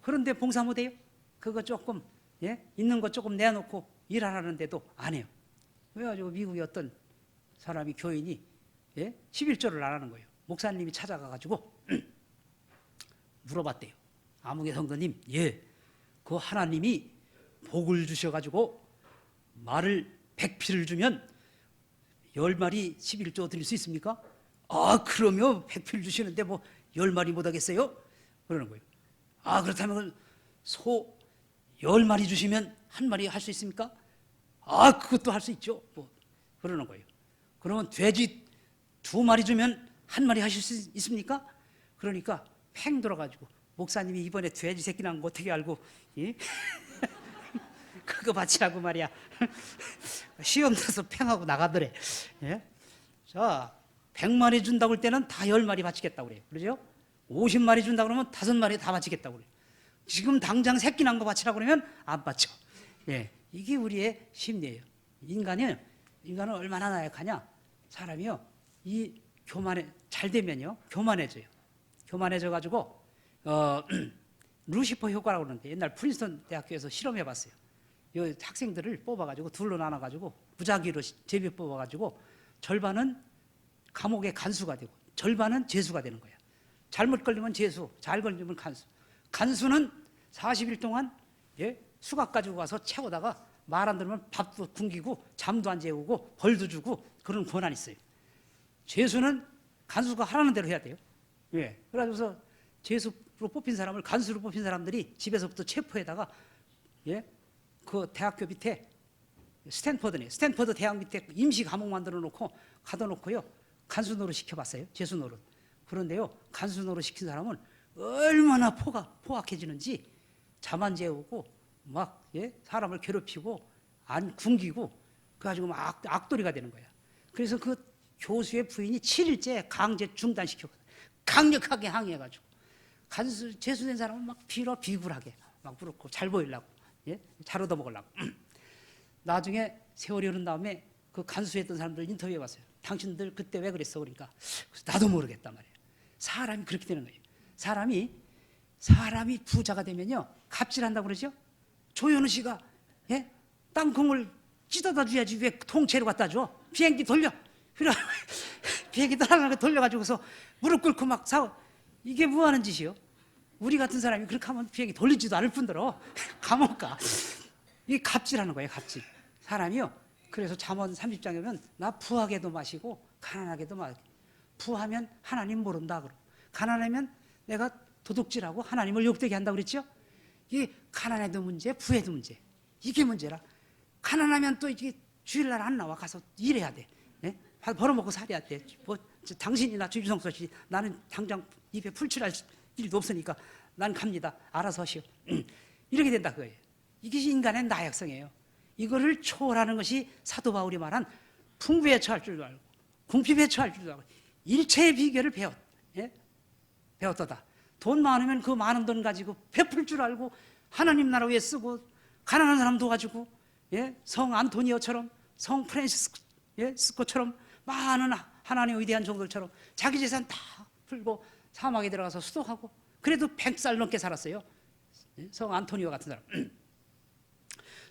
그런데 봉사 못해요. 그거 조금 있는 거 조금 내놓고 일하라는데도 안 해요. 그래가지고 미국의 어떤 사람이 교인이 11조를 안 하는 거예요. 목사님이 찾아가가지고 물어봤대요. 아무개 성도님, 그 하나님이 복을 주셔가지고 말을 100피를 주면 10마리 11조 드릴 수 있습니까? 아, 그러면 100피를 주시는데 뭐 10마리 못 하겠어요? 그러는 거예요. 아, 그렇다면 소 10마리 주시면 한 마리 할 수 있습니까? 아, 그것도 할 수 있죠. 뭐 그러는 거예요. 그러면 돼지 2마리 주면 1마리 하실 수 있습니까? 그러니까 팽 돌아가지고 목사님이 이번에 돼지 새끼 난 거 어떻게 알고, 예? 그거 바치라고 말이야. 시험 돼서 팽하고 나가더래. 예? 자, 100마리 준다고 할 때는 다 10마리 바치겠다고 그래요. 그러죠? 50마리 준다고 그러면 5마리 다 바치겠다고 그래요. 지금 당장 새끼 난 거 바치라고 그러면 안 바쳐. 예. 이게 우리의 심리예요. 인간은 얼마나 나약하냐? 사람이요, 이 잘 되면요, 교만해져요. 교만해져 가지고 루시퍼 효과라고 그러는데, 옛날 프린스턴 대학교에서 실험해 봤어요. 이 학생들을 뽑아 가지고 둘로 나눠 가지고 무작위로 제비 뽑아 가지고 절반은 감옥의 간수가 되고 절반은 죄수가 되는 거예요. 잘못 걸리면 죄수, 잘 걸리면 간수. 간수는 40일 동안, 예, 수갑 가지고 가서 채우다가 말 안 들으면 밥도 굶기고 잠도 안 재우고 벌도 주고 그런 권한이 있어요. 죄수는 간수가 하라는 대로 해야 돼요. 예. 그래서 죄수로 뽑힌 사람을 간수로 뽑힌 사람들이 집에서부터 체포해다가, 예, 그 대학교 밑에 스탠퍼드 대학 밑에 임시 감옥 만들어 놓고 가둬 놓고요, 간수 노릇 시켜봤어요. 죄수 노릇. 그런데요, 간수 노릇 시킨 사람은 얼마나 포악해지는지 잠 안 재우고 막, 예, 사람을 괴롭히고 안 굶기고 그래가지고 막 악돌이가 되는 거야. 그래서 그 교수의 부인이 7일째 강제 중단시켰거든. 강력하게 항의해가지고 재수된 사람은 막 비굴하게 막 물었고 잘 보이려고, 예, 잘 얻어먹으려고. 나중에 세월이 흐른 다음에 그 간수했던 사람들 인터뷰해봤어요. 당신들 그때 왜 그랬어? 그러니까 나도 모르겠단 말이에요. 사람이 그렇게 되는 거예요. 사람이 부자가 되면요, 갑질한다고 그러죠. 조현우 씨가, 예? 땅콩을 찢어다 줘야지 왜 통째로 갖다 줘? 비행기 돌려. 그래 비행기 하나 돌려가지고서 무릎 꿇고 막 사고. 이게 뭐 하는 짓이요? 우리 같은 사람이 그렇게 하면 비행기 돌리지도 않을 뿐더러 감옥 가. 이게 갑질하는 거예요, 갑질. 사람이요. 그래서 잠언 30장에 보면 나 부하게도 마시고 가난하게도 마시고. 부하면 하나님 모른다 그러고, 가난하면 내가 도둑질하고 하나님을 욕되게 한다고 그랬죠? 이게 가난해도 문제, 부해도 문제. 이게 문제라. 가난하면 또 이게 주일날 안 나와. 가서 일해야 돼. 예? 벌어먹고 살아야 돼. 뭐 당신이나 주유성서 씨, 나는 당장 입에 풀칠할 일도 없으니까 난 갑니다. 알아서 하시오. 이렇게 된다 그거예요. 이것이 인간의 나약성이에요. 이거를 초월하는 것이 사도 바울이 말한 풍부에 처할 줄도 알고 궁핍에 처할 줄도 알고 일체의 비결을 배웠도다. 돈 많으면 그 많은 돈 가지고 베풀 줄 알고 하나님 나라 위에 쓰고, 가난한 사람 도와주고, 예? 성 안토니오처럼, 성 프란시스코처럼 많은 하나님의 위대한 종들처럼 자기 재산 다 풀고 사막에 들어가서 수도하고, 그래도 100살 넘게 살았어요. 성 안토니오 같은 사람.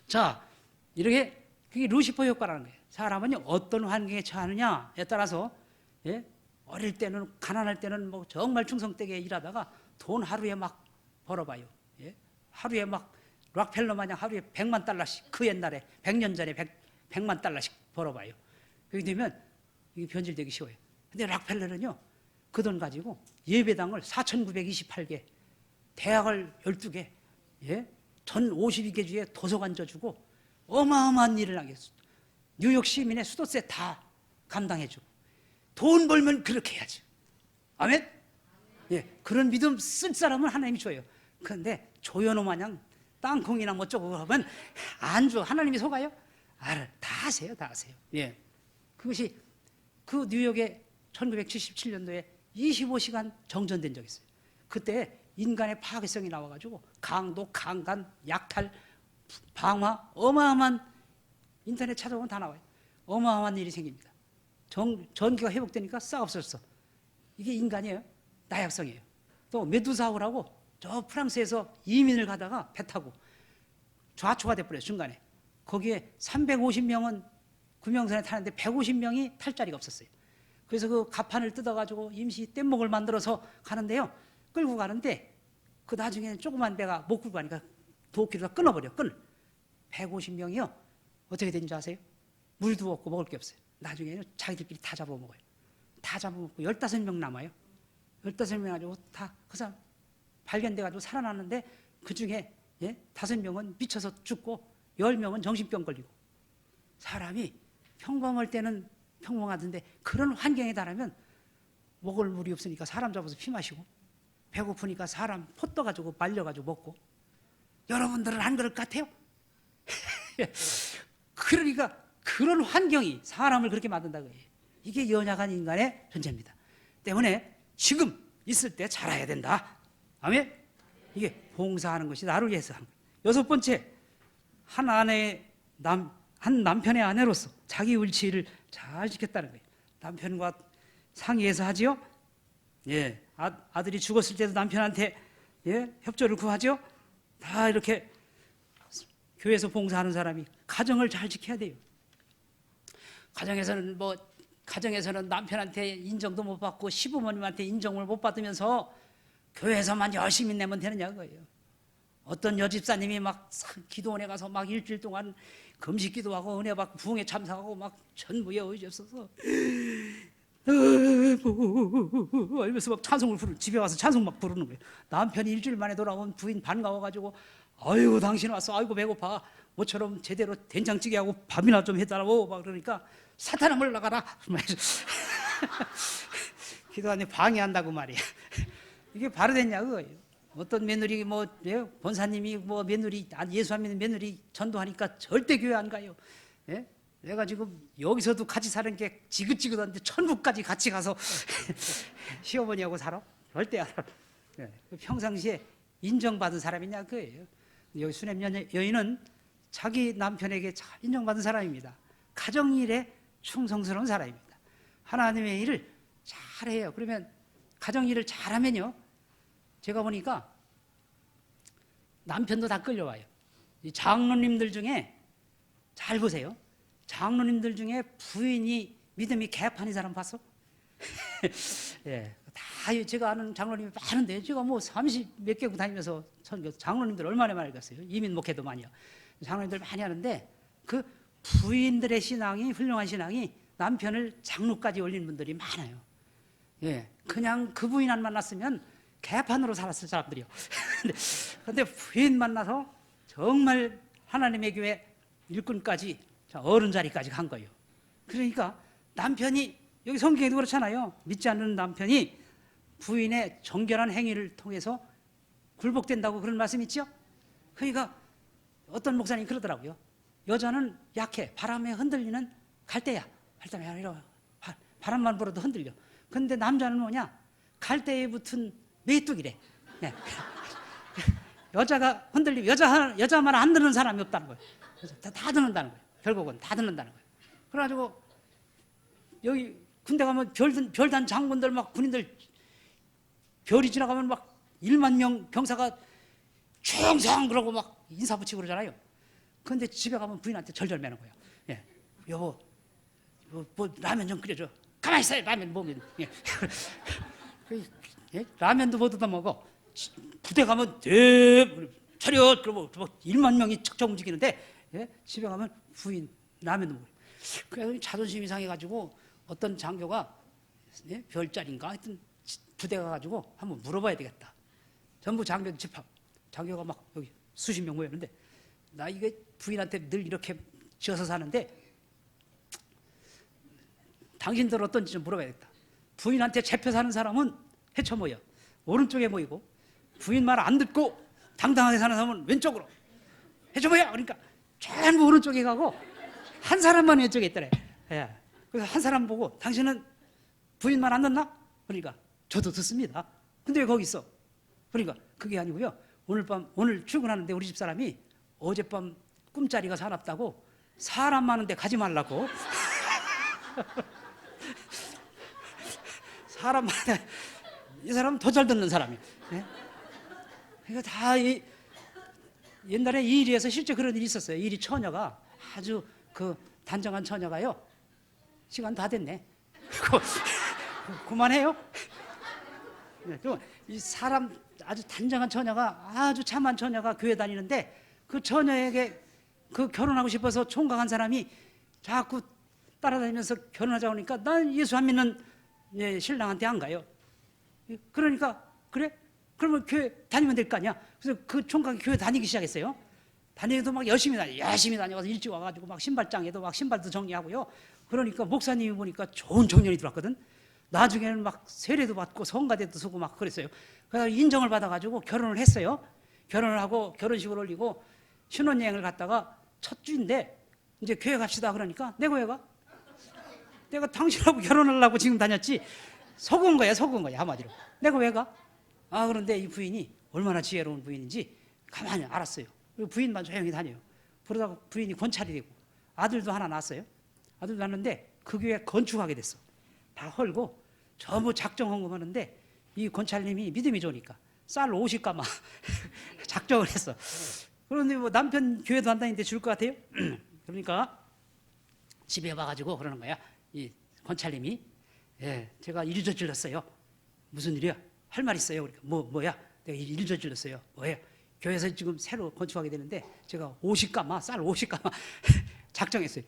자, 이렇게 그게 루시퍼 효과라는 거예요. 사람은 어떤 환경에 처하느냐에 따라서, 예? 어릴 때는, 가난할 때는 뭐 정말 충성되게 일하다가 돈 하루에 막 벌어봐요. 예? 하루에 막 락펠러 마냥 하루에 100만 달러씩, 그 옛날에 100년 전에 100만 달러씩 벌어봐요. 그렇게 되면 이게 변질되기 쉬워요. 근데 락펠러는요, 그 돈 가지고 예배당을 4,928개, 대학을 12개, 예? 전 52개 주에 도서관 져주고 어마어마한 일을 하겠어. 뉴욕 시민의 수도세 다 감당해주고. 돈 벌면 그렇게 해야지. 아멘? 예, 그런 믿음 쓸 사람은 하나님이 줘요. 그런데 조연호 마냥 땅콩이나 뭐 쪼고 하면 안 줘. 하나님이 속아요? 다 하세요, 다 하세요. 예, 그것이 그 뉴욕에 1977년도에 25시간 정전된 적이 있어요. 그때 인간의 파괴성이 나와가지고 강도, 강간, 약탈, 방화, 어마어마한, 인터넷 찾아보면 다 나와요. 어마어마한 일이 생깁니다. 전기가 회복되니까 싹 없어졌어. 이게 인간이에요. 나약성이에요. 또 메두사호라고 저 프랑스에서 이민을 가다가 배 타고 좌초가 돼버려요. 중간에. 거기에 350명은 구명선에 타는데 150명이 탈 자리가 없었어요. 그래서 그 갑판을 뜯어가지고 임시 뗏목을 만들어서 가는데요, 끌고 가는데 그 나중에는 조그만 배가 못 끌고 가니까 도끼를 끊어버려. 150명이요 어떻게 되는지 아세요? 물도 없고 먹을 게 없어요. 나중에는 자기들끼리 다 잡아먹어요. 다 잡아먹고 15명 남아요. 15명 가지고 다 그 사람 발견돼가지고 살아났는데, 그 중에, 예? 5명은 미쳐서 죽고 10명은 정신병 걸리고. 사람이 평범할 때는 평범하던데 그런 환경에 달하면 먹을 물이 없으니까 사람 잡아서 피 마시고, 배고프니까 사람 포 떠가지고 말려가지고 먹고. 여러분들은 안 그럴 것 같아요? 그러니까 그런 환경이 사람을 그렇게 만든다 거예요. 이게 연약한 인간의 존재입니다. 때문에 지금 있을 때 잘해야 된다. 아멘? 이게 봉사하는 것이 나를 위해서 한 거예요. 6번째, 한 남편의 아내로서 자기 의치를 잘 지켰다는 거예요. 남편과 상의해서 하지요. 예, 아들이 죽었을 때도 남편한테 협조를 구하죠. 다 이렇게 교회에서 봉사하는 사람이 가정을 잘 지켜야 돼요. 가정에서는 남편한테 인정도 못 받고 시부모님한테 인정을 못 받으면서 교회에서만 열심히 내면 되느냐 그거예요. 어떤 여집사님이 막 기도원에 가서 막 일주일 동안 금식 기도하고 은혜 받고 부흥에 참석하고 막 전부에 의지없어서 이러면서 막 찬송을 집에 와서 찬송 막 부르는 거예요. 남편이 일주일 만에 돌아온 부인 반가워가지고 아이고 당신 왔어, 아이고 배고파, 모처럼 제대로 된장찌개하고 밥이나 좀 해달라고 막 그러니까 사탄아 물러가라 기도하는데 방해한다고 말이야. 이게 바로 됐냐 그거예요. 어떤 며느리 권사님이 며느리 예수 안 믿는 며느리 전도하니까 절대 교회 안 가요. 예? 내가 지금 여기서도 같이 사는 게 지긋지긋한데 천국까지 같이 가서 시어머니하고 살아? 절대 안 살아. 예. 평상시에 인정받은 사람이냐 그거예요. 여기 수냄 여인은 자기 남편에게 잘 인정받은 사람입니다. 가정일에 충성스러운 사람입니다. 하나님의 일을 잘해요. 그러면 가정일을 잘하면요, 제가 보니까 남편도 다 끌려와요. 이 장로님들 중에 잘 보세요. 장로님들 중에 부인이 믿음이 개판인 사람 봤어? 예, 다 제가 아는 장로님이 많은데 제가 30 몇 개국 다니면서 장로님들 얼마나 많이 갔어요. 이민 목회도 많이요. 장로님들 많이 하는데 그 부인들의 신앙이, 훌륭한 신앙이 남편을 장로까지 올린 분들이 많아요. 예, 그냥 그 부인 안 만났으면 개판으로 살았을 사람들이요. 근데 부인 만나서 정말 하나님의 교회 일꾼까지 어른 자리까지 간 거예요. 그러니까 남편이, 여기 성경에도 그렇잖아요. 믿지 않는 남편이 부인의 정결한 행위를 통해서 굴복된다고 그런 말씀 있죠? 그러니까 어떤 목사님이 그러더라고요. 여자는 약해. 바람에 흔들리는 갈대야. 바람만 불어도 흔들려. 근데 남자는 뭐냐? 갈대에 붙은 메뚜기래. 네. 여자가 흔들리면 여자만 안 듣는 사람이 없다는 거예요. 다 듣는다는 거예요. 결국은 다 듣는다는 거예요. 그래가지고 여기 군대 가면 별단 장군들 막 군인들 별이 지나가면 막 1만 명 병사가 충성 그러고 막 인사 붙이고 그러잖아요. 그런데 집에 가면 부인한테 절절매는 거예요. 예. 여보, 뭐 라면 좀 끓여줘. 가만히 있어요. 라면 먹으면. 예. 예? 라면도 못 얻어 먹어. 부대 가면 차렷 그러고 1만 명이 척척 움직이는데, 예? 집에 가면 부인 라면도 먹어요. 그래서 자존심이 상해가지고 어떤 장교가, 예? 별자리인가 하여튼 부대 가가지고 한번 물어봐야 되겠다. 전부 장교 집합. 장교가 막 여기 수십 명 모였는데, 나 이게 부인한테 늘 이렇게 지어서 사는데 당신들 어떤지 좀 물어봐야겠다. 부인한테 잡혀 사는 사람은 헤쳐 모여 오른쪽에 모이고, 부인 말 안 듣고 당당하게 사는 사람은 왼쪽으로 헤쳐 모여. 그러니까 전부 오른쪽에 가고 한 사람만 왼쪽에 있더래. 예. 그래서 한 사람 보고, 당신은 부인 말 안 듣나? 그러니까 저도 듣습니다. 근데 왜 거기 있어? 그러니까 그게 아니고요. 오늘 출근하는데 우리 집 사람이 어젯밤 꿈자리가 사납다고 사람 많은데 가지 말라고. 사람 많은데, 이 사람은 더 잘 듣는 사람이에요. 네? 이거 다 옛날에 이 일에서 실제 그런 일이 있었어요. 일이 처녀가 아주 단정한 처녀가요. 시간 다 됐네. 그만해요. 네, 이 사람 아주 단정한 처녀가, 아주 참한 처녀가 교회 다니는데, 그 처녀에게 결혼하고 싶어서 총각한 사람이 자꾸 따라다니면서 결혼하자고 하니까 난 예수 안 믿는 신랑한테 안 가요. 그러니까 그래? 그러면 교회 다니면 될 거 아니야. 그래서 그 총각이 교회 다니기 시작했어요. 다니도 막 열심히 다녀가서 일찍 와가지고 막 신발장에도 막 신발도 정리하고요. 그러니까 목사님이 보니까 좋은 청년이 들어왔거든. 나중에는 막 세례도 받고 성가대도 서고 막 그랬어요. 그래서 인정을 받아가지고 결혼을 했어요. 결혼을 하고 결혼식을 올리고 신혼여행을 갔다가 첫 주인데 이제 교회 갑시다 그러니까 내가 왜 가? 내가 당신하고 결혼하려고 지금 다녔지. 속은 거야 한마디로. 내가 왜 가? 아, 그런데 이 부인이 얼마나 지혜로운 부인인지 가만히 알았어요. 그리고 부인만 조용히 다녀요. 그러다가 부인이 권찰이 되고 아들도 하나 낳았어요. 아들도 낳았는데 그 교회 건축하게 됐어. 다 헐고 전부 작정 헌금하는데 이 권찰님이 믿음이 좋으니까 쌀 50가마 작정을 했어. 그런데 뭐 남편 교회도 안 다니는데 줄 것 같아요? 그러니까 집에 와가지고 그러는 거야. 이 권찰님이 예, 제가 일 저질렀어요. 무슨 일이야? 할 말 있어요. 그러니까 뭐야? 내가 일 저질렀어요. 뭐예요? 교회에서 지금 새로 건축하게 되는데 제가 50가마 쌀 50가마 작정했어요.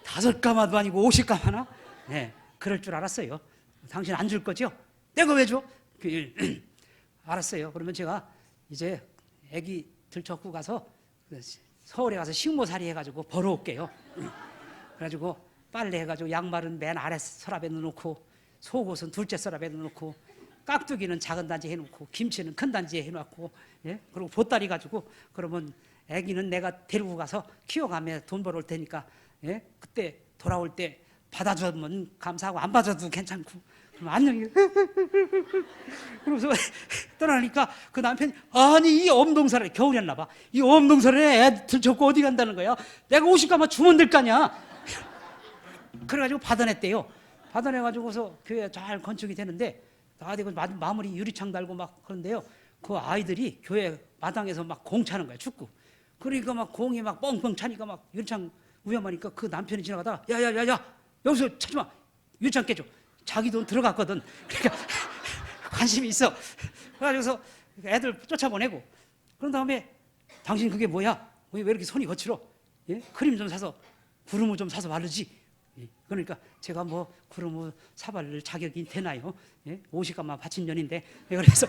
5가마도 아니고 50가마나? 네, 그럴 줄 알았어요. 당신 안 줄 거죠? 내가 왜 줘? 알았어요. 그러면 제가 이제 애기 들쳐갖고 가서 서울에 가서 식모살이 해가지고 벌어올게요. 그래가지고 빨래 해가지고 양말은 맨 아래 서랍에 넣어놓고 속옷은 둘째 서랍에 넣어놓고 깍두기는 작은 단지에 해놓고 김치는 큰 단지에 해놓고 예? 그리고 보따리 가지고 그러면 애기는 내가 데리고 가서 키워가며 돈 벌어올 테니까 예? 그때 돌아올 때 받아주면 감사하고 안 받아도 괜찮고 그럼 안녕히 그러면서 떠나니까 그 남편이 아니 이 엄동설에 겨울이었나 봐. 이 엄동설에 애들 접고 어디 간다는 거야. 내가 50가마 주면 될 거 아니야. 그래가지고 받아냈대요. 받아내가지고서 교회 잘 건축이 되는데 다 되고 마무리 유리창 달고 막 그런데요. 그 아이들이 교회 마당에서 막 공 차는 거야, 축구. 그러니까 막 공이 막 뻥뻥 차니까 막 유리창 위험하니까 그 남편이 지나가다가 야야야야 여기서 차지 마. 유리창 깨줘. 자기 돈 들어갔거든. 그러니까 관심이 있어. 그래가지고서 애들 쫓아보내고 그런 다음에 당신 그게 뭐야? 왜 이렇게 손이 거칠어? 예? 크림 좀 사서 구름을 좀 사서 바르지. 예? 그러니까 제가 뭐 구름을 사바를 자격이 되나요? 예? 50가마 바친 년인데 그래서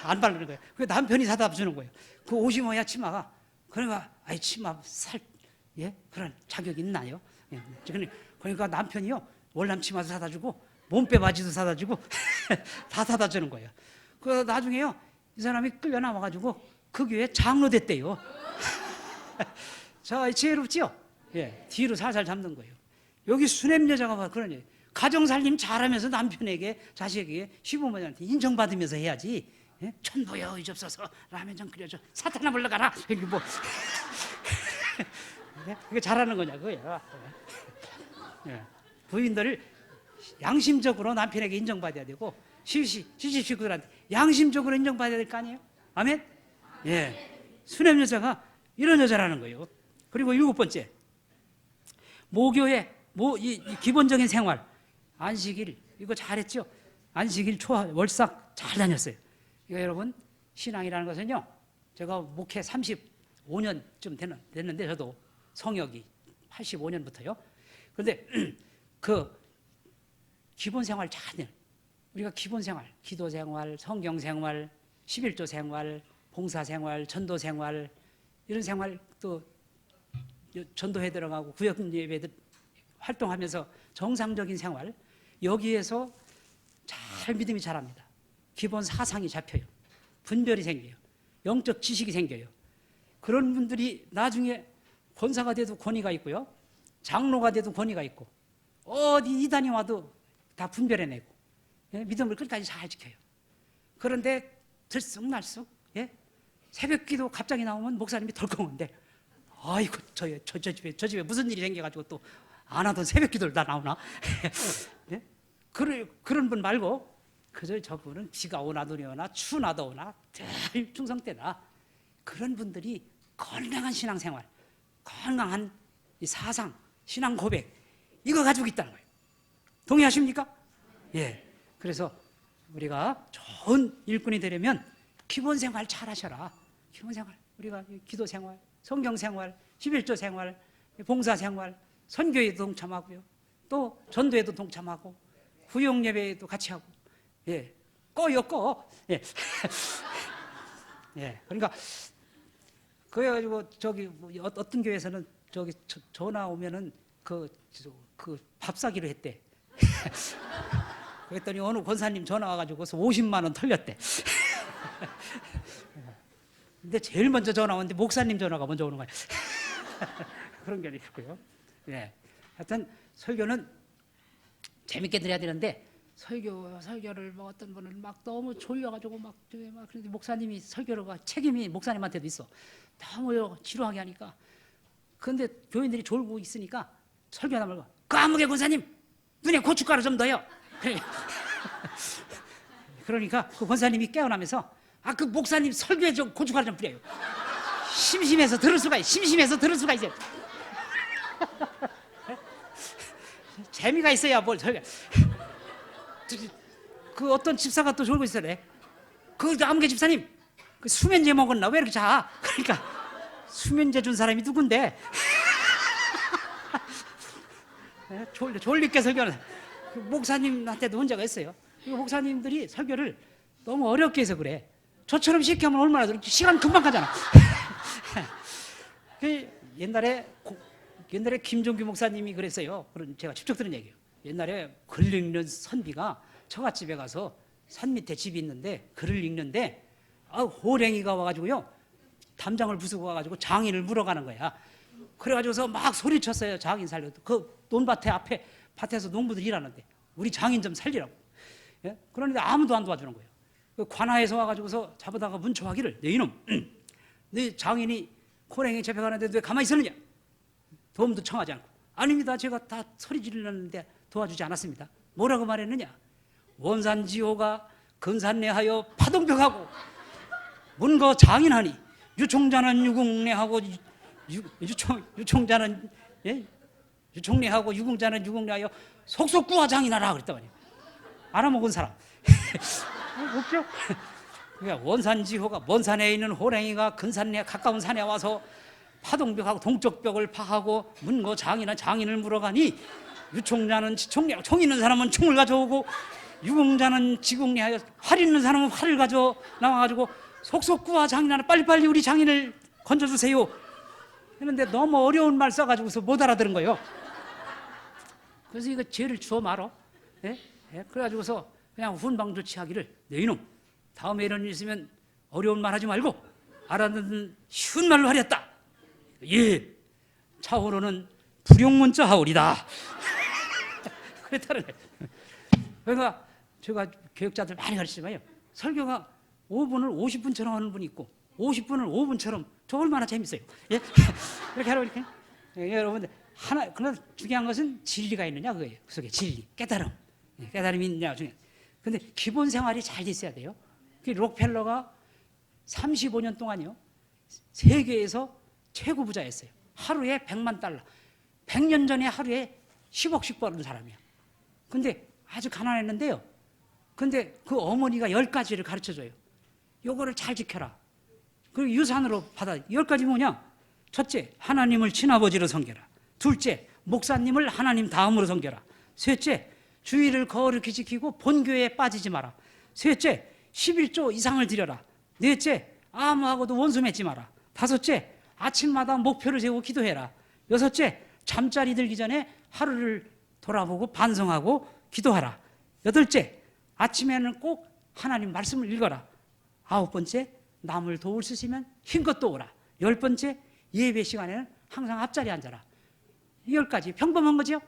안 바르는 거예요. 그 남편이 사다 주는 거예요. 그 옷이 뭐야 치마가? 그러니까 아이 치마 살 예? 그런 자격이 있나요? 예. 그러니까 남편이요 월남 치마도 사다 주고 몸빼 바지도 사다 주고 다 사다 주는 거예요. 그 나중에요 이 사람이 끌려 나와가지고 그 교회 장로 됐대요. 자, 지혜롭지요? 예, 뒤로 살살 잡는 거예요. 여기 수냄 여자가 그러니 가정살림 잘하면서 남편에게 자식에게 시부모님한테 인정받으면서 해야지. 예? 천부여 이접서서 라면 좀 끓여줘. 사탄아 물러가라. 이게 뭐 이게 잘하는 거냐고요. 예. 부인들을 양심적으로 남편에게 인정받아야 되고 시집 식구들한테 양심적으로 인정받아야 될 거 아니에요? 아멘? 예. 수냄 여자가 이런 여자라는 거예요. 그리고 7번째 모교의 이 기본적인 생활 안식일 이거 잘했죠? 안식일 월삭 잘 다녔어요. 이거 여러분 신앙이라는 것은요 제가 목회 35년쯤 됐는데 저도 성역이 85년부터요. 그런데 그 기본 생활 잘 해요. 우리가 기본 생활, 기도 생활, 성경 생활, 11조 생활, 봉사 생활, 전도 생활 이런 생활 또 전도회 들어가고 구역 예배 활동하면서 정상적인 생활 여기에서 잘 믿음이 자랍니다. 기본 사상이 잡혀요. 분별이 생겨요. 영적 지식이 생겨요. 그런 분들이 나중에 권사가 돼도 권위가 있고요. 장로가 돼도 권위가 있고 어디 이단이 와도 다 분별해내고 예? 믿음을 끝까지 잘 지켜요. 그런데 들쑥날쑥 예? 새벽기도 갑자기 나오면 목사님이 덜컹한데 아이고 저 집에 무슨 일이 생겨가지고 또 안 하던 새벽기도를 다 나오나? 예? 그런 분 말고 그저 저분은 비가 오나 눈이 오나 추나도 오나 늘 충성되다. 그런 분들이 건강한 신앙생활, 건강한 이 사상, 신앙 고백 이거 가지고 있다는 거예요. 동의하십니까? 예. 그래서 우리가 좋은 일꾼이 되려면 기본 생활 잘 하셔라. 기본 생활. 우리가 기도 생활, 성경 생활, 11조 생활, 봉사 생활, 선교에도 동참하고요. 또 전도에도 동참하고 후용 예배에도 같이 하고. 예. 꺼요. 예. 예. 그러니까 그래가지고 저기 뭐 어떤 교회에서는 저기 전화 오면은 그 밥 사기로 했대. 그랬더니 어느 권사님 전화 와가지고서 50만 원 털렸대. 근데 제일 먼저 전화 오는데 목사님 전화가 먼저 오는 거야. 그런 게 있고요. 예. 하여튼 설교는 재밌게 들어야 되는데 설교를 뭐 어떤 분은 막 너무 졸려가지고 막 그런데 목사님이 설교가 책임이 목사님한테도 있어. 너무 지루하게 하니까. 그런데 교인들이 졸고 있으니까 설교하다 말고 까무개 권사님 눈에 고춧가루 좀 넣어요. 그러니까 그 권사님이 깨어나면서 그 목사님 설교에 좀 고춧가루 좀 뿌려요. 심심해서 들을 수가 있어요. 재미가 있어야 뭘 설교. 그 어떤 집사가 또 졸고 있어래. 그 아무개 집사님 그 수면제 먹었나 왜 이렇게 자? 그러니까 수면제 준 사람이 누군데? 졸리게 설교하는 그 목사님한테도 문제가 있어요. 그 목사님들이 설교를 너무 어렵게 해서 그래. 저처럼 쉽게 하면 얼마나 시간 금방 가잖아. 그 옛날에 김종규 목사님이 그랬어요. 그런 제가 직접 들은 얘기예요. 옛날에 글 읽는 선비가 처갓집에 가서 산 밑에 집이 있는데 글을 읽는데 호랭이가 와가지고요 담장을 부수고 와가지고 장인을 물어가는 거야. 그래가지고서 막 소리쳤어요. 장인 살려도 그 논밭에 앞에 밭에서 농부들 일하는데 우리 장인 좀 살리라고. 예? 그런데 아무도 안 도와주는 거예요. 그 관아에서 와가지고서 잡아다가 문초하기를 내 이놈, 네 장인이 호랭이 잡혀가는데 왜 가만히 있었느냐? 도움도 청하지 않고. 아닙니다. 제가 다 소리 지르는데 도와주지 않았습니다. 뭐라고 말했느냐? 원산지호가 근산내하여 파동벽하고 문거 장인하니 유총자는 유궁내하고 유총자는 유총내하고 유궁자는 유궁내하여 속속구와 장인하라 그랬단 말이에요. 알아먹은 사람. 없죠? 그러니까 원산지호가 먼 산에 있는 호랭이가 근산내 가까운 산에 와서 파동벽하고 동쪽 벽을 파하고 문거 장인을 물어가니 유총자는 지총내, 총 있는 사람은 총을 가져오고 유궁자는 지궁내하여 활 있는 사람은 활을 가져 나와가지고 속속구와 장인하라 빨리빨리 우리 장인을 건져주세요. 했는데 너무 어려운 말 써가지고서 못 알아들은 거예요. 그래서 이거 죄를 주워 말어. 예? 예? 그래가지고서 그냥 훈방조치하기를 내 이놈 다음에 이런 일 있으면 어려운 말 하지 말고 알아듣는 쉬운 말로 하렸다. 예, 차후로는 불용문자 하오리다. 그랬다는 거예요. 그러니까 제가 교육자들 많이 가르치잖아요. 설교가 5분을 50분처럼 하는 분이 있고 50분을 5분처럼 저 얼마나 재밌어요. 예? 이렇게 하라고 이렇게. 예, 여러분들 그러나 중요한 것은 진리가 있느냐 그거예요. 그 속에 진리, 깨달음. 예, 깨달음이 있느냐 중요해. 근데 기본 생활이 잘 있어야 돼요. 그 록펠러가 35년 동안요 세계에서 최고 부자였어요. 하루에 100만 달러. 100년 전에 하루에 10억씩 버는 사람이야. 근데 아주 가난했는데요. 근데 그 어머니가 10가지를 가르쳐줘요. 요거를 잘 지켜라. 그리고 유산으로 받아. 10가지 뭐냐? 첫째, 하나님을 친아버지로 섬겨라. 둘째, 목사님을 하나님 다음으로 섬겨라. 셋째, 주의를 거룩히 지키고 본교회에 빠지지 마라. 셋째, 11조 이상을 드려라. 넷째, 아무하고도 원수 맺지 마라. 다섯째, 아침마다 목표를 세우고 기도해라. 여섯째, 잠자리 들기 전에 하루를 돌아보고 반성하고 기도하라. 여덟째, 아침에는 꼭 하나님 말씀을 읽어라. 아홉 번째, 남을 도울 수 있으면 힘껏 도우라. 열 번째, 예배 시간에는 항상 앞자리에 앉아라. 이 10가지 평범한 거죠?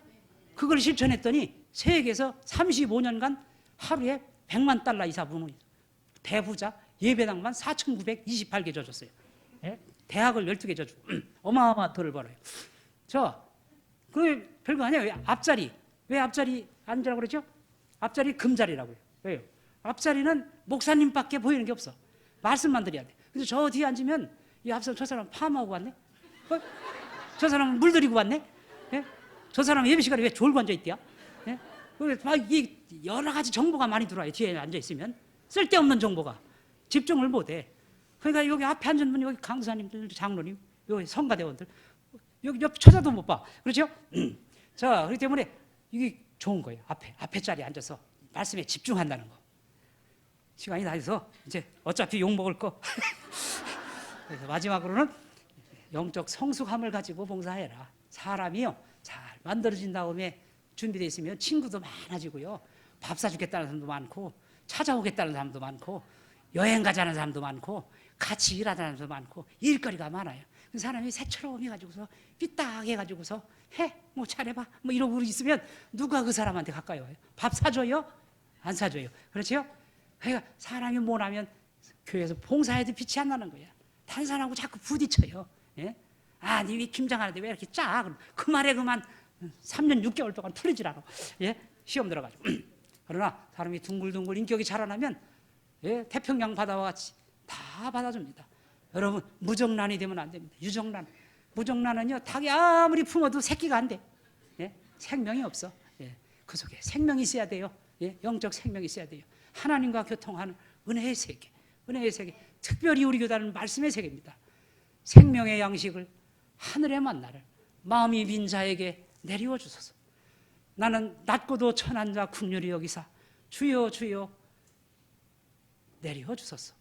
그걸 실천했더니 세계에서 35년간 하루에 100만 달러 이상 버는 대부자 예배당만 4,928개 줘줬어요. 예? 대학을 12개 줘주고 어마어마한 돈을 벌어요. 그 별거 아니에요. 왜 앞자리 앉으라고 그러죠? 앞자리 금자리라고요. 왜요? 앞자리는 목사님밖에 보이는 게 없어. 말씀만 드려야 돼. 그래서 저 뒤에 앉으면 이 앞서 저 사람 파마하고 왔네? 저 사람은 물 들이고 왔네? 예? 저 사람 예배 시간에 왜 졸고 앉아 있대요? 예? 이 여러 가지 정보가 많이 들어와요. 뒤에 앉아 있으면 쓸데없는 정보가 집중을 못해. 그러니까 여기 앞에 앉은 분, 여기 강사님들, 장로님, 여기 성가대원들, 여기 옆 쳐다도 못 봐. 그렇죠? 자, 그렇기 때문에 이게 좋은 거예요. 앞에 자리에 앉아서 말씀에 집중한다는 거. 시간이 다 돼서 이제 어차피 욕 먹을 거. 그래서 마지막으로는 영적 성숙함을 가지고 봉사해라. 사람이요 잘 만들어진 다음에 준비되어 있으면 친구도 많아지고요, 밥 사주겠다는 사람도 많고, 찾아오겠다는 사람도 많고, 여행 가자는 사람도 많고, 같이 일하자는 사람도 많고, 일거리가 많아요. 그 사람이 새처럼 해가지고서 삐딱 해가지고서 뭐 잘해봐 뭐 이러고 있으면 누가 그 사람한테 가까이 와요? 밥 사줘요? 안 사줘요. 그렇죠? 그러니까 사람이 못하면 교회에서 봉사해도 빛이 안 나는 거야. 다른 사람하고 자꾸 부딪혀요. 예? 아, 니 왜 김장하는데 왜 이렇게 짜? 그럼 그 말에 그만 3년 6개월 동안 풀리질 않아. 예? 시험 들어가지고. 그러나 사람이 둥글둥글 인격이 자라나면, 예? 태평양 바다와 같이 다 받아줍니다. 여러분, 무정란이 되면 안 됩니다. 유정란. 무정란은요, 닭이 아무리 품어도 새끼가 안 돼. 예? 생명이 없어. 예? 그 속에 생명이 있어야 돼요. 예? 영적 생명이 있어야 돼요. 하나님과 교통하는 은혜의 세계. 은혜의 세계. 특별히 우리 교단은 말씀의 세계입니다. 생명의 양식을, 하늘의 만나를 마음이 빈 자에게 내리워 주소서. 나는 낮고도 천한 자 긍휼히 여기사 주여 주여 내리워 주소서.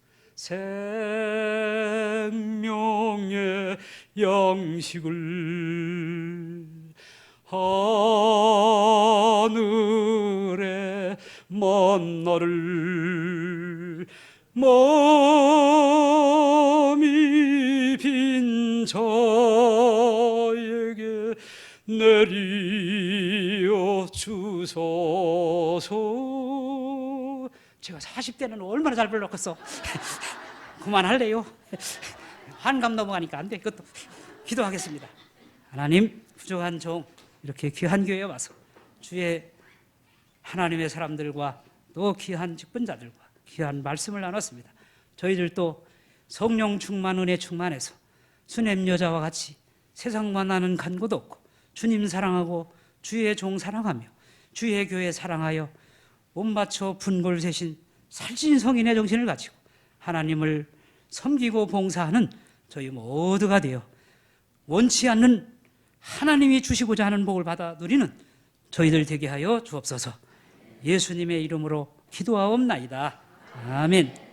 생명의 양식을 하늘의 만나를 마음이 빈 자에게 내리어 주소서. 제가 40대는 얼마나 잘 불렀겠어. 그만할래요. 한감 넘어가니까 안 돼. 이것도 기도하겠습니다. 하나님, 부족한 종 이렇게 귀한 교회에 와서 주의 하나님의 사람들과 또 귀한 직분자들과 귀한 말씀을 나눴습니다. 저희들도 성령 충만, 은혜 충만해서 수냄 여자와 같이 세상과 나는 간고도 없고 주님 사랑하고 주의 종 사랑하며 주의 교회 사랑하여 온바쳐 분골세신 살찐 성인의 정신을 가지고 하나님을 섬기고 봉사하는 저희 모두가 되어 원치 않는 하나님이 주시고자 하는 복을 받아 누리는 저희들 되게 하여 주옵소서. 예수님의 이름으로 기도하옵나이다. 아멘.